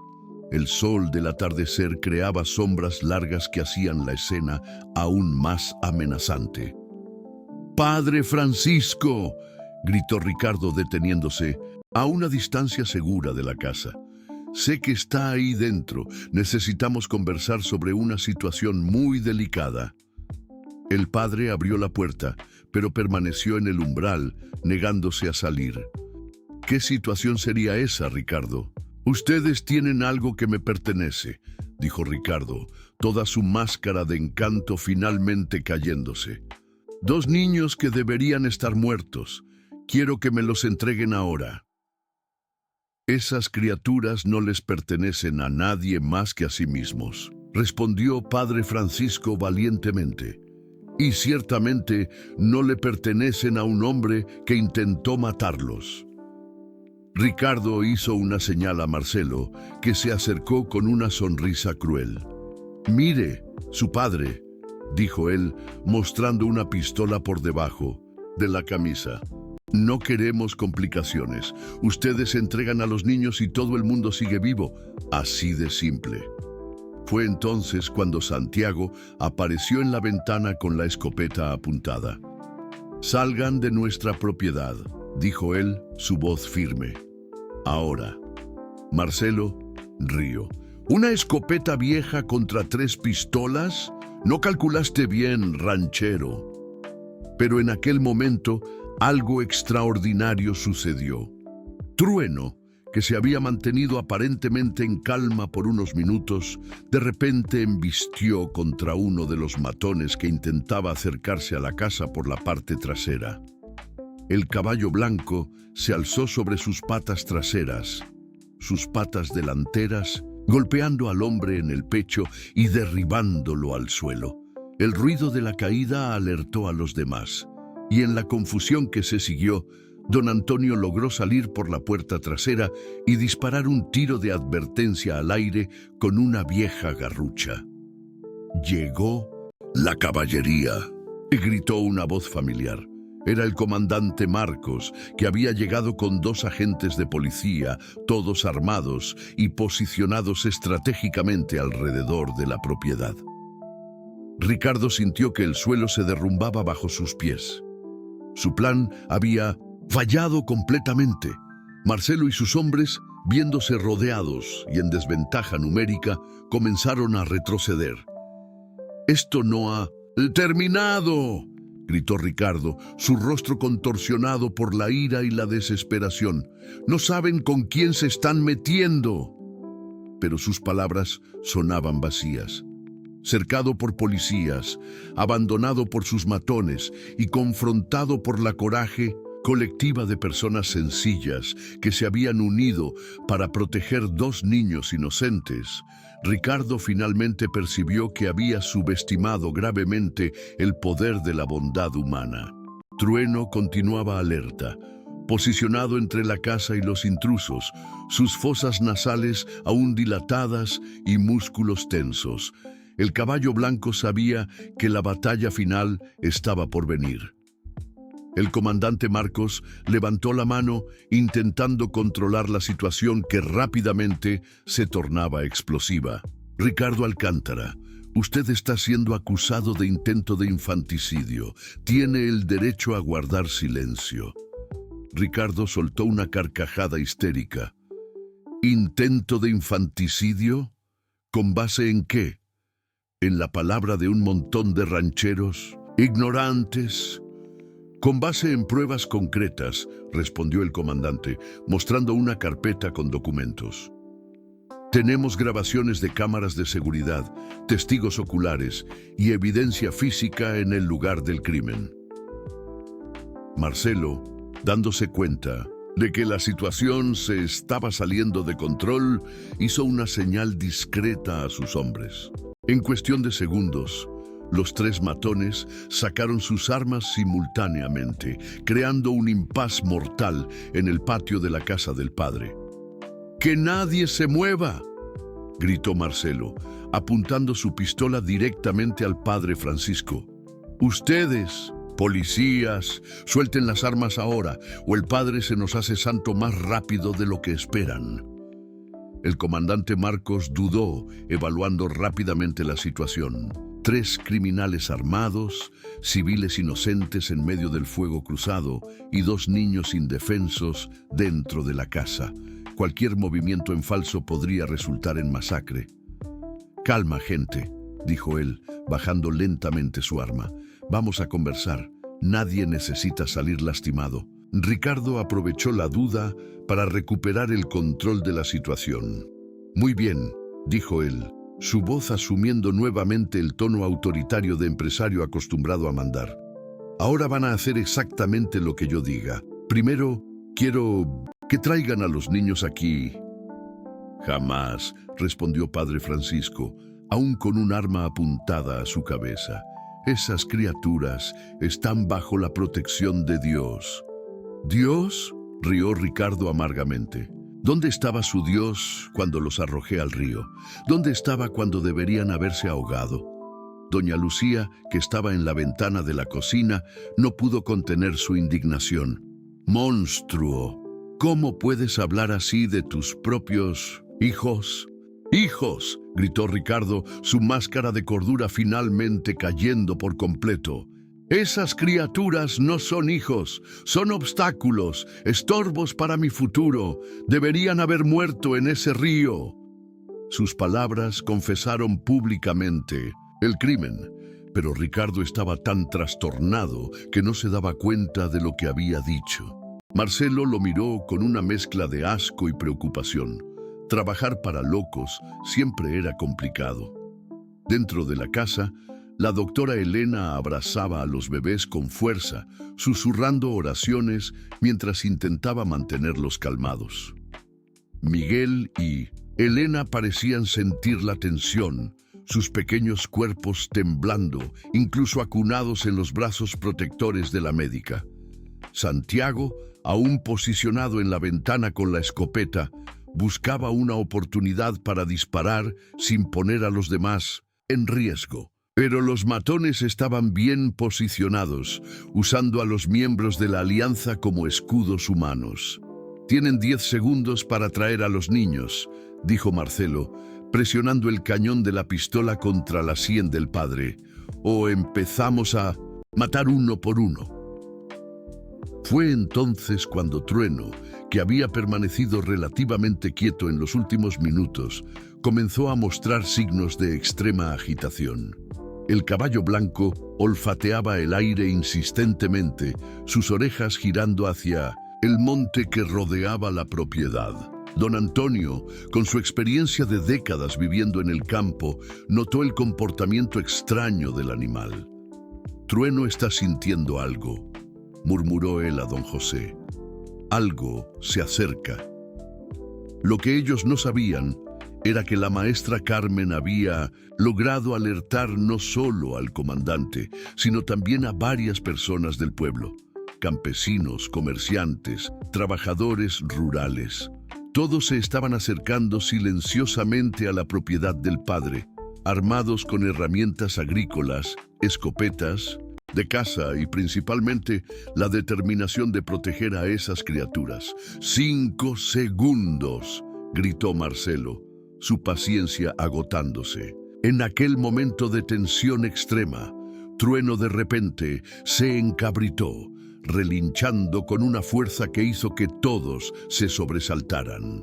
El sol del atardecer creaba sombras largas que hacían la escena aún más amenazante. «¡Padre Francisco!», gritó Ricardo deteniéndose a una distancia segura de la casa. «Sé que está ahí dentro. Necesitamos conversar sobre una situación muy delicada». El padre abrió la puerta, pero permaneció en el umbral, negándose a salir. «¿Qué situación sería esa, Ricardo?» «Ustedes tienen algo que me pertenece», dijo Ricardo, toda su máscara de encanto finalmente cayéndose. «2 niños que deberían estar muertos. Quiero que me los entreguen ahora». «Esas criaturas no les pertenecen a nadie más que a sí mismos», respondió Padre Francisco valientemente. «Y ciertamente no le pertenecen a un hombre que intentó matarlos». Ricardo hizo una señal a Marcelo, que se acercó con una sonrisa cruel. «Mire, su padre», dijo él, mostrando una pistola por debajo de la camisa. «No queremos complicaciones. Ustedes entregan a los niños y todo el mundo sigue vivo. Así de simple». Fue entonces cuando Santiago apareció en la ventana con la escopeta apuntada. «Salgan de nuestra propiedad», dijo él, su voz firme. «Ahora». Marcelo rió. «¿Una escopeta vieja contra 3 pistolas? No calculaste bien, ranchero». Pero en aquel momento algo extraordinario sucedió. Trueno, que se había mantenido aparentemente en calma por unos minutos, de repente embistió contra uno de los matones que intentaba acercarse a la casa por la parte trasera. El caballo blanco se alzó sobre sus patas traseras, sus patas delanteras, golpeando al hombre en el pecho y derribándolo al suelo. El ruido de la caída alertó a los demás, y en la confusión que se siguió, don Antonio logró salir por la puerta trasera y disparar un tiro de advertencia al aire con una vieja garrucha. «Llegó la caballería», gritó una voz familiar. Era el comandante Marcos, que había llegado con 2 agentes de policía, todos armados y posicionados estratégicamente alrededor de la propiedad. Ricardo sintió que el suelo se derrumbaba bajo sus pies. Su plan había fallado completamente. Marcelo y sus hombres, viéndose rodeados y en desventaja numérica, comenzaron a retroceder. «¡Esto no ha terminado!», gritó Ricardo, su rostro contorsionado por la ira y la desesperación. «No saben con quién se están metiendo». Pero sus palabras sonaban vacías. Cercado por policías, abandonado por sus matones y confrontado por la coraje colectiva de personas sencillas que se habían unido para proteger 2 niños inocentes, Ricardo finalmente percibió que había subestimado gravemente el poder de la bondad humana. Trueno continuaba alerta, posicionado entre la casa y los intrusos, sus fosas nasales aún dilatadas y músculos tensos. El caballo blanco sabía que la batalla final estaba por venir. El comandante Marcos levantó la mano intentando controlar la situación que rápidamente se tornaba explosiva. «Ricardo Alcántara, usted está siendo acusado de intento de infanticidio. Tiene el derecho a guardar silencio». Ricardo soltó una carcajada histérica. «¿Intento de infanticidio? ¿Con base en qué? ¿En la palabra de un montón de rancheros ignorantes?» «Con base en pruebas concretas», respondió el comandante, mostrando una carpeta con documentos. «Tenemos grabaciones de cámaras de seguridad, testigos oculares y evidencia física en el lugar del crimen». Marcelo, dándose cuenta de que la situación se estaba saliendo de control, hizo una señal discreta a sus hombres. En cuestión de segundos, los 3 matones sacaron sus armas simultáneamente, creando un impas mortal en el patio de la casa del padre. «¡Que nadie se mueva!», gritó Marcelo, apuntando su pistola directamente al padre Francisco. «Ustedes, policías, suelten las armas ahora, o el padre se nos hace santo más rápido de lo que esperan». El comandante Marcos dudó, evaluando rápidamente la situación. 3 criminales armados, civiles inocentes en medio del fuego cruzado y 2 niños indefensos dentro de la casa. Cualquier movimiento en falso podría resultar en masacre. «Calma, gente», dijo él, bajando lentamente su arma. «Vamos a conversar. Nadie necesita salir lastimado». Ricardo aprovechó la duda para recuperar el control de la situación. «Muy bien», dijo él, su voz asumiendo nuevamente el tono autoritario de empresario acostumbrado a mandar. «Ahora van a hacer exactamente lo que yo diga. Primero, quiero que traigan a los niños aquí». «Jamás», respondió padre Francisco, aún con un arma apuntada a su cabeza. «Esas criaturas están bajo la protección de Dios». «¿Dios?», rió Ricardo amargamente. ¿Dónde estaba su Dios cuando los arrojé al río? ¿Dónde estaba cuando deberían haberse ahogado? Doña Lucía, que estaba en la ventana de la cocina, no pudo contener su indignación. ¡Monstruo! ¿Cómo puedes hablar así de tus propios hijos? ¡Hijos!, gritó Ricardo, su máscara de cordura finalmente cayendo por completo. Esas criaturas no son hijos, son obstáculos, estorbos para mi futuro. Deberían haber muerto en ese río. Sus palabras confesaron públicamente el crimen, pero Ricardo estaba tan trastornado que no se daba cuenta de lo que había dicho. Marcelo lo miró con una mezcla de asco y preocupación. Trabajar para locos siempre era complicado. Dentro de la casa, la doctora Elena abrazaba a los bebés con fuerza, susurrando oraciones mientras intentaba mantenerlos calmados. Miguel y Elena parecían sentir la tensión, sus pequeños cuerpos temblando, incluso acunados en los brazos protectores de la médica. Santiago, aún posicionado en la ventana con la escopeta, buscaba una oportunidad para disparar sin poner a los demás en riesgo. Pero los matones estaban bien posicionados, usando a los miembros de la alianza como escudos humanos. «Tienen 10 segundos para traer a los niños», dijo Marcelo, presionando el cañón de la pistola contra la sien del padre. «O empezamos a matar uno por uno». Fue entonces cuando Trueno, que había permanecido relativamente quieto en los últimos minutos, comenzó a mostrar signos de extrema agitación. El caballo blanco olfateaba el aire insistentemente, sus orejas girando hacia el monte que rodeaba la propiedad. Don Antonio, con su experiencia de décadas viviendo en el campo, notó el comportamiento extraño del animal. «Trueno está sintiendo algo», murmuró él a don José. «Algo se acerca». Lo que ellos no sabían era que la maestra Carmen había logrado alertar no solo al comandante, sino también a varias personas del pueblo: campesinos, comerciantes, trabajadores rurales. Todos se estaban acercando silenciosamente a la propiedad del padre, armados con herramientas agrícolas, escopetas de caza y principalmente la determinación de proteger a esas criaturas. «5 segundos», gritó Marcelo, su paciencia agotándose. En aquel momento de tensión extrema, Trueno de repente se encabritó, relinchando con una fuerza que hizo que todos se sobresaltaran.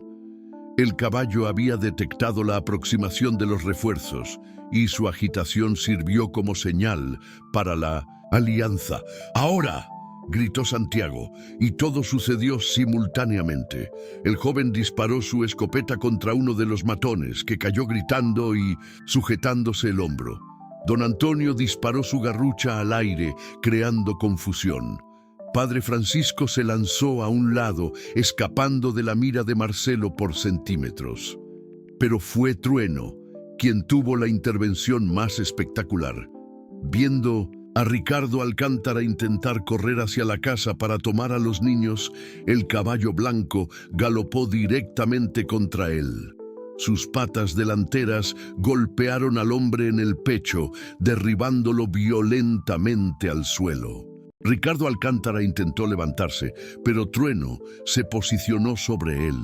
El caballo había detectado la aproximación de los refuerzos y su agitación sirvió como señal para la alianza. «¡Ahora!», gritó Santiago, y todo sucedió simultáneamente. El joven disparó su escopeta contra uno de los matones, que cayó gritando y sujetándose el hombro. Don Antonio disparó su garrucha al aire, creando confusión. Padre Francisco se lanzó a un lado, escapando de la mira de Marcelo por centímetros. Pero fue Trueno quien tuvo la intervención más espectacular. Viendo a Ricardo Alcántara intentar correr hacia la casa para tomar a los niños, el caballo blanco galopó directamente contra él. Sus patas delanteras golpearon al hombre en el pecho, derribándolo violentamente al suelo. Ricardo Alcántara intentó levantarse, pero Trueno se posicionó sobre él,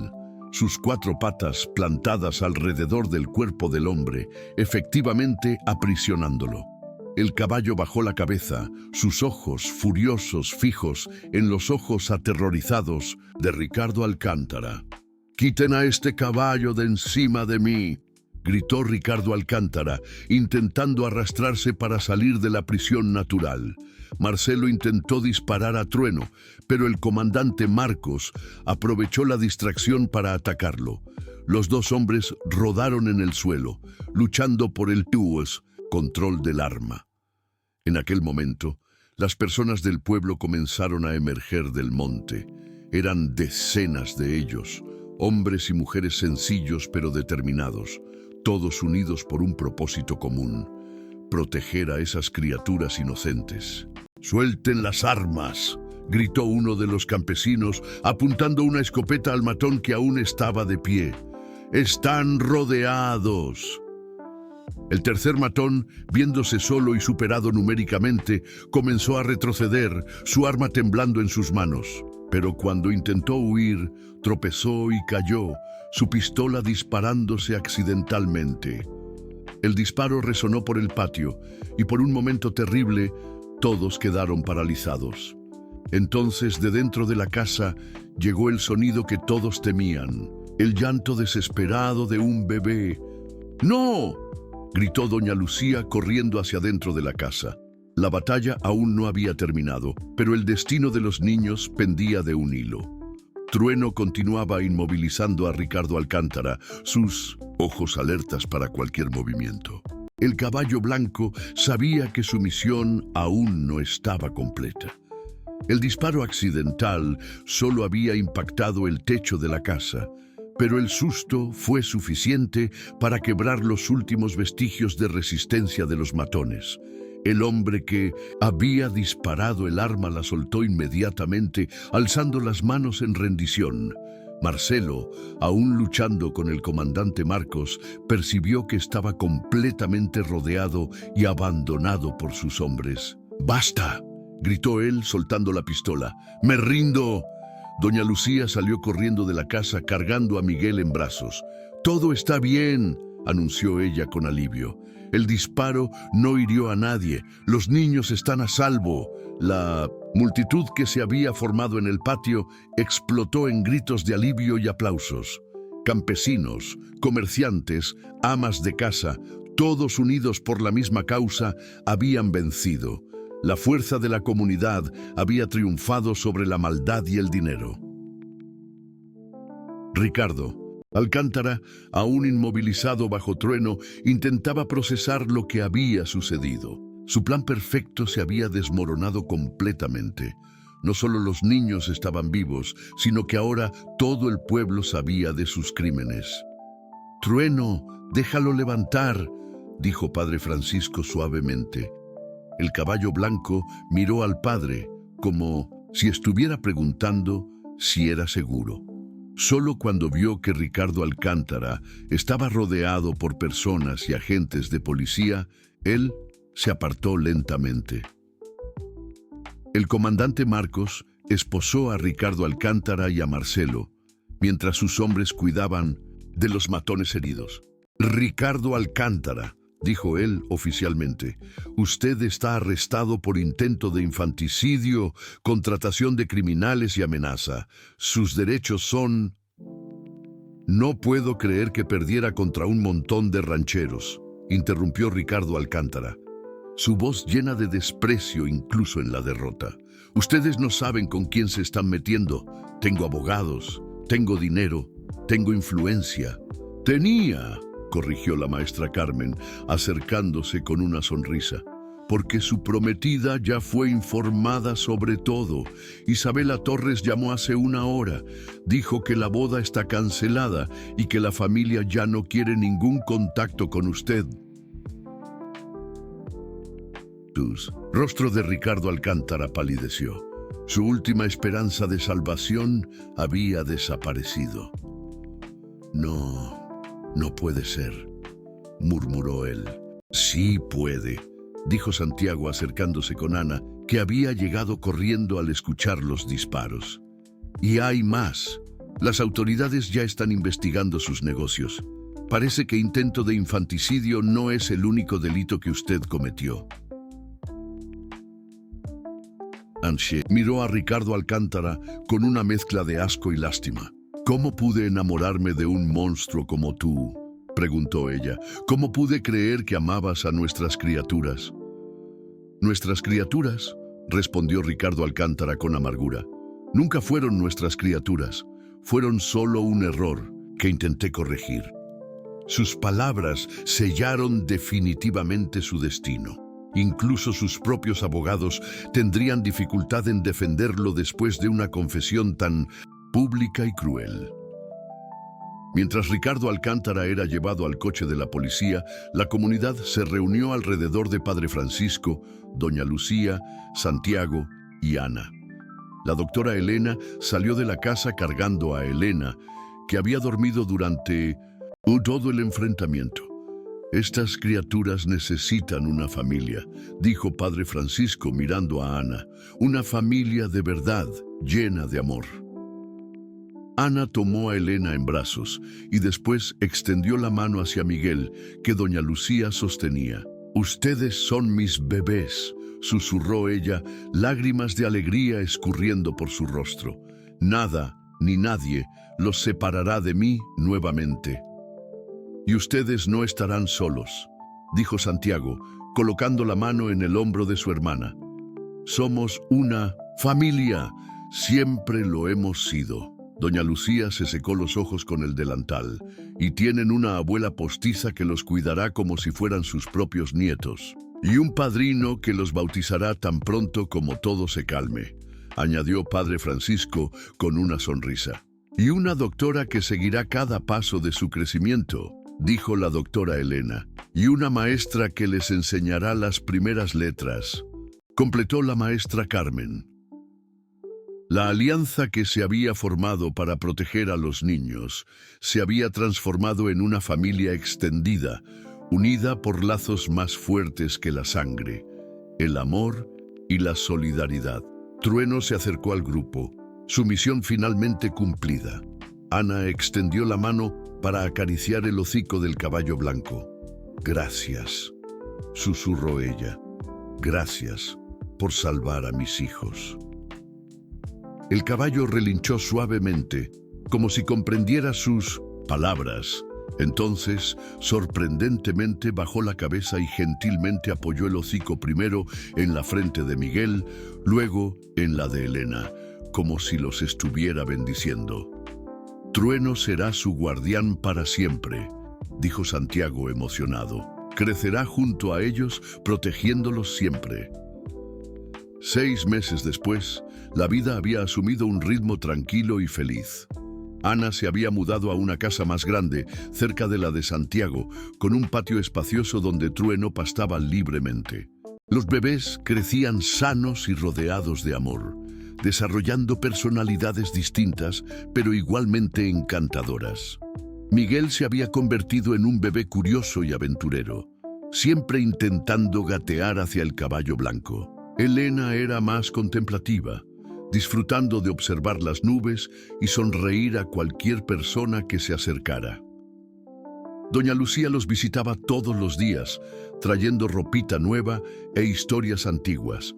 sus 4 patas plantadas alrededor del cuerpo del hombre, efectivamente aprisionándolo. El caballo bajó la cabeza, sus ojos furiosos fijos en los ojos aterrorizados de Ricardo Alcántara. «¡Quiten a este caballo de encima de mí!», gritó Ricardo Alcántara, intentando arrastrarse para salir de la prisión natural. Marcelo intentó disparar a Trueno, pero el comandante Marcos aprovechó la distracción para atacarlo. Los 2 hombres rodaron en el suelo, luchando por el control del arma. En aquel momento, las personas del pueblo comenzaron a emerger del monte. Eran decenas de ellos, hombres y mujeres sencillos pero determinados, todos unidos por un propósito común: proteger a esas criaturas inocentes. «¡Suelten las armas!», gritó uno de los campesinos, apuntando una escopeta al matón que aún estaba de pie. ¡Están rodeados! El tercer matón, viéndose solo y superado numéricamente, comenzó a retroceder, su arma temblando en sus manos. Pero cuando intentó huir, tropezó y cayó, su pistola disparándose accidentalmente. El disparo resonó por el patio, y por un momento terrible, todos quedaron paralizados. Entonces, de dentro de la casa, llegó el sonido que todos temían, el llanto desesperado de un bebé. ¡No!, gritó doña Lucía corriendo hacia dentro de la casa. La batalla aún no había terminado, pero el destino de los niños pendía de un hilo. Trueno continuaba inmovilizando a Ricardo Alcántara, sus ojos alertas para cualquier movimiento. El caballo blanco sabía que su misión aún no estaba completa. El disparo accidental solo había impactado el techo de la casa, pero el susto fue suficiente para quebrar los últimos vestigios de resistencia de los matones. El hombre que había disparado el arma la soltó inmediatamente, alzando las manos en rendición. Marcelo, aún luchando con el comandante Marcos, percibió que estaba completamente rodeado y abandonado por sus hombres. ¡Basta!, gritó él, soltando la pistola. ¡Me rindo! Doña Lucía salió corriendo de la casa cargando a Miguel en brazos. «Todo está bien», anunció ella con alivio. «El disparo no hirió a nadie. Los niños están a salvo». La multitud que se había formado en el patio explotó en gritos de alivio y aplausos. Campesinos, comerciantes, amas de casa, todos unidos por la misma causa, habían vencido. La fuerza de la comunidad había triunfado sobre la maldad y el dinero. Ricardo Alcántara, aún inmovilizado bajo Trueno, intentaba procesar lo que había sucedido. Su plan perfecto se había desmoronado completamente. No solo los niños estaban vivos, sino que ahora todo el pueblo sabía de sus crímenes. «Trueno, déjalo levantar», dijo Padre Francisco suavemente. El caballo blanco miró al padre, como si estuviera preguntando si era seguro. Solo cuando vio que Ricardo Alcántara estaba rodeado por personas y agentes de policía, él se apartó lentamente. El comandante Marcos esposó a Ricardo Alcántara y a Marcelo, mientras sus hombres cuidaban de los matones heridos. «Ricardo Alcántara», dijo él oficialmente, «usted está arrestado por intento de infanticidio, contratación de criminales y amenaza. Sus derechos son...». «No puedo creer que perdiera contra un montón de rancheros», interrumpió Ricardo Alcántara, su voz llena de desprecio incluso en la derrota. «Ustedes no saben con quién se están metiendo. Tengo abogados, tengo dinero, tengo influencia». «Tenía», corrigió la maestra Carmen, acercándose con una sonrisa, «porque su prometida ya fue informada sobre todo. Isabela Torres llamó hace una hora, dijo que la boda está cancelada y que la familia ya no quiere ningún contacto con usted». El rostro de Ricardo Alcántara palideció. Su última esperanza de salvación había desaparecido. No puede ser», murmuró él. «Sí puede», dijo Santiago acercándose con Ana, que había llegado corriendo al escuchar los disparos. «Y hay más. Las autoridades ya están investigando sus negocios. Parece que intento de infanticidio no es el único delito que usted cometió». Anche miró a Ricardo Alcántara con una mezcla de asco y lástima. «¿Cómo pude enamorarme de un monstruo como tú?», preguntó ella. «¿Cómo pude creer que amabas a nuestras criaturas?». «¿Nuestras criaturas?», respondió Ricardo Alcántara con amargura. «Nunca fueron nuestras criaturas. Fueron solo un error que intenté corregir». Sus palabras sellaron definitivamente su destino. Incluso sus propios abogados tendrían dificultad en defenderlo después de una confesión tan pública y cruel. Mientras Ricardo Alcántara era llevado al coche de la policía, la comunidad se reunió alrededor de Padre Francisco, doña Lucía, Santiago y Ana. La doctora Elena salió de la casa cargando a Elena, que había dormido durante todo el enfrentamiento. «Estas criaturas necesitan una familia», dijo Padre Francisco mirando a Ana. «Una familia de verdad, llena de amor». Ana tomó a Elena en brazos y después extendió la mano hacia Miguel, que doña Lucía sostenía. «Ustedes son mis bebés», susurró ella, lágrimas de alegría escurriendo por su rostro. «Nada ni nadie los separará de mí nuevamente». «Y ustedes no estarán solos», dijo Santiago, colocando la mano en el hombro de su hermana. «Somos una familia, siempre lo hemos sido». Doña Lucía se secó los ojos con el delantal, y tienen una abuela postiza que los cuidará como si fueran sus propios nietos. Y un padrino que los bautizará tan pronto como todo se calme, añadió Padre Francisco con una sonrisa. Y una doctora que seguirá cada paso de su crecimiento, dijo la doctora Elena. Y una maestra que les enseñará las primeras letras, completó la maestra Carmen. La alianza que se había formado para proteger a los niños se había transformado en una familia extendida, unida por lazos más fuertes que la sangre, el amor y la solidaridad. Trueno se acercó al grupo, su misión finalmente cumplida. Ana extendió la mano para acariciar el hocico del caballo blanco. «Gracias», susurró ella. «Gracias por salvar a mis hijos». El caballo relinchó suavemente, como si comprendiera sus palabras. Entonces, sorprendentemente, bajó la cabeza y gentilmente apoyó el hocico primero en la frente de Miguel, luego en la de Elena, como si los estuviera bendiciendo. «Trueno será su guardián para siempre», dijo Santiago emocionado. «Crecerá junto a ellos, protegiéndolos siempre». 6 meses después, la vida había asumido un ritmo tranquilo y feliz. Ana se había mudado a una casa más grande, cerca de la de Santiago, con un patio espacioso donde Trueno pastaba libremente. Los bebés crecían sanos y rodeados de amor, desarrollando personalidades distintas, pero igualmente encantadoras. Miguel se había convertido en un bebé curioso y aventurero, siempre intentando gatear hacia el caballo blanco. Elena era más contemplativa, disfrutando de observar las nubes y sonreír a cualquier persona que se acercara. Doña Lucía los visitaba todos los días, trayendo ropita nueva e historias antiguas.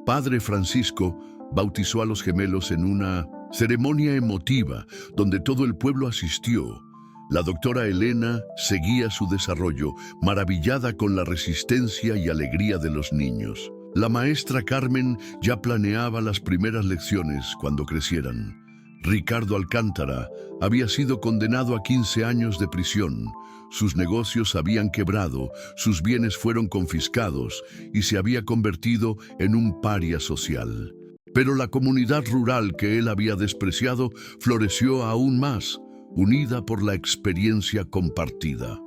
Padre Francisco bautizó a los gemelos en una ceremonia emotiva donde todo el pueblo asistió. La doctora Elena seguía su desarrollo, maravillada con la resistencia y alegría de los niños. La maestra Carmen ya planeaba las primeras lecciones cuando crecieran. Ricardo Alcántara había sido condenado a 15 años de prisión. Sus negocios habían quebrado, sus bienes fueron confiscados y se había convertido en un paria social. Pero la comunidad rural que él había despreciado floreció aún más, unida por la experiencia compartida.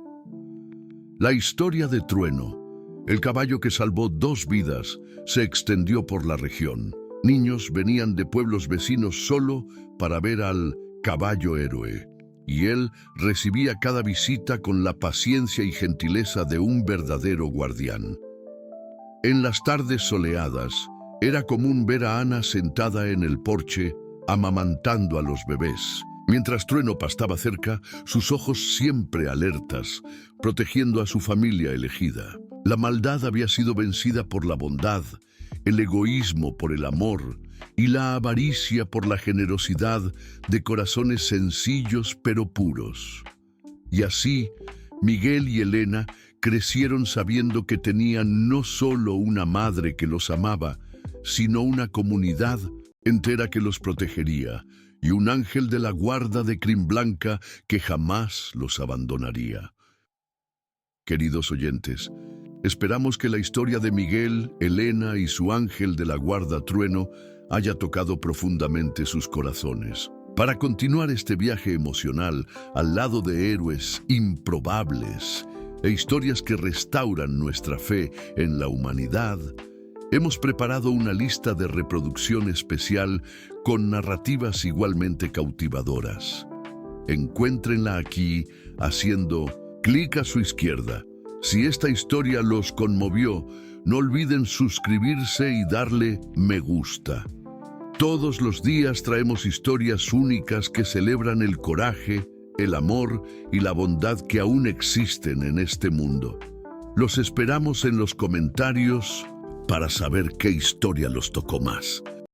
La historia de Trueno, el caballo que salvó 2 vidas, se extendió por la región. Niños venían de pueblos vecinos solo para ver al caballo héroe, y él recibía cada visita con la paciencia y gentileza de un verdadero guardián. En las tardes soleadas, era común ver a Ana sentada en el porche, amamantando a los bebés. Mientras Trueno pastaba cerca, sus ojos siempre alertas, protegiendo a su familia elegida. La maldad había sido vencida por la bondad, el egoísmo por el amor y la avaricia por la generosidad de corazones sencillos pero puros. Y así, Miguel y Elena crecieron sabiendo que tenían no solo una madre que los amaba, sino una comunidad entera que los protegería y un ángel de la guarda de crin blanca que jamás los abandonaría. Queridos oyentes, esperamos que la historia de Miguel, Elena y su ángel de la guarda Trueno haya tocado profundamente sus corazones. Para continuar este viaje emocional al lado de héroes improbables e historias que restauran nuestra fe en la humanidad, Hemos preparado una lista de reproducción especial con narrativas igualmente cautivadoras. Encuéntrenla aquí haciendo clic a su izquierda. Si esta historia los conmovió, no olviden suscribirse y darle me gusta. Todos los días traemos historias únicas que celebran el coraje, el amor y la bondad que aún existen en este mundo. Los esperamos en los comentarios para saber qué historia los tocó más.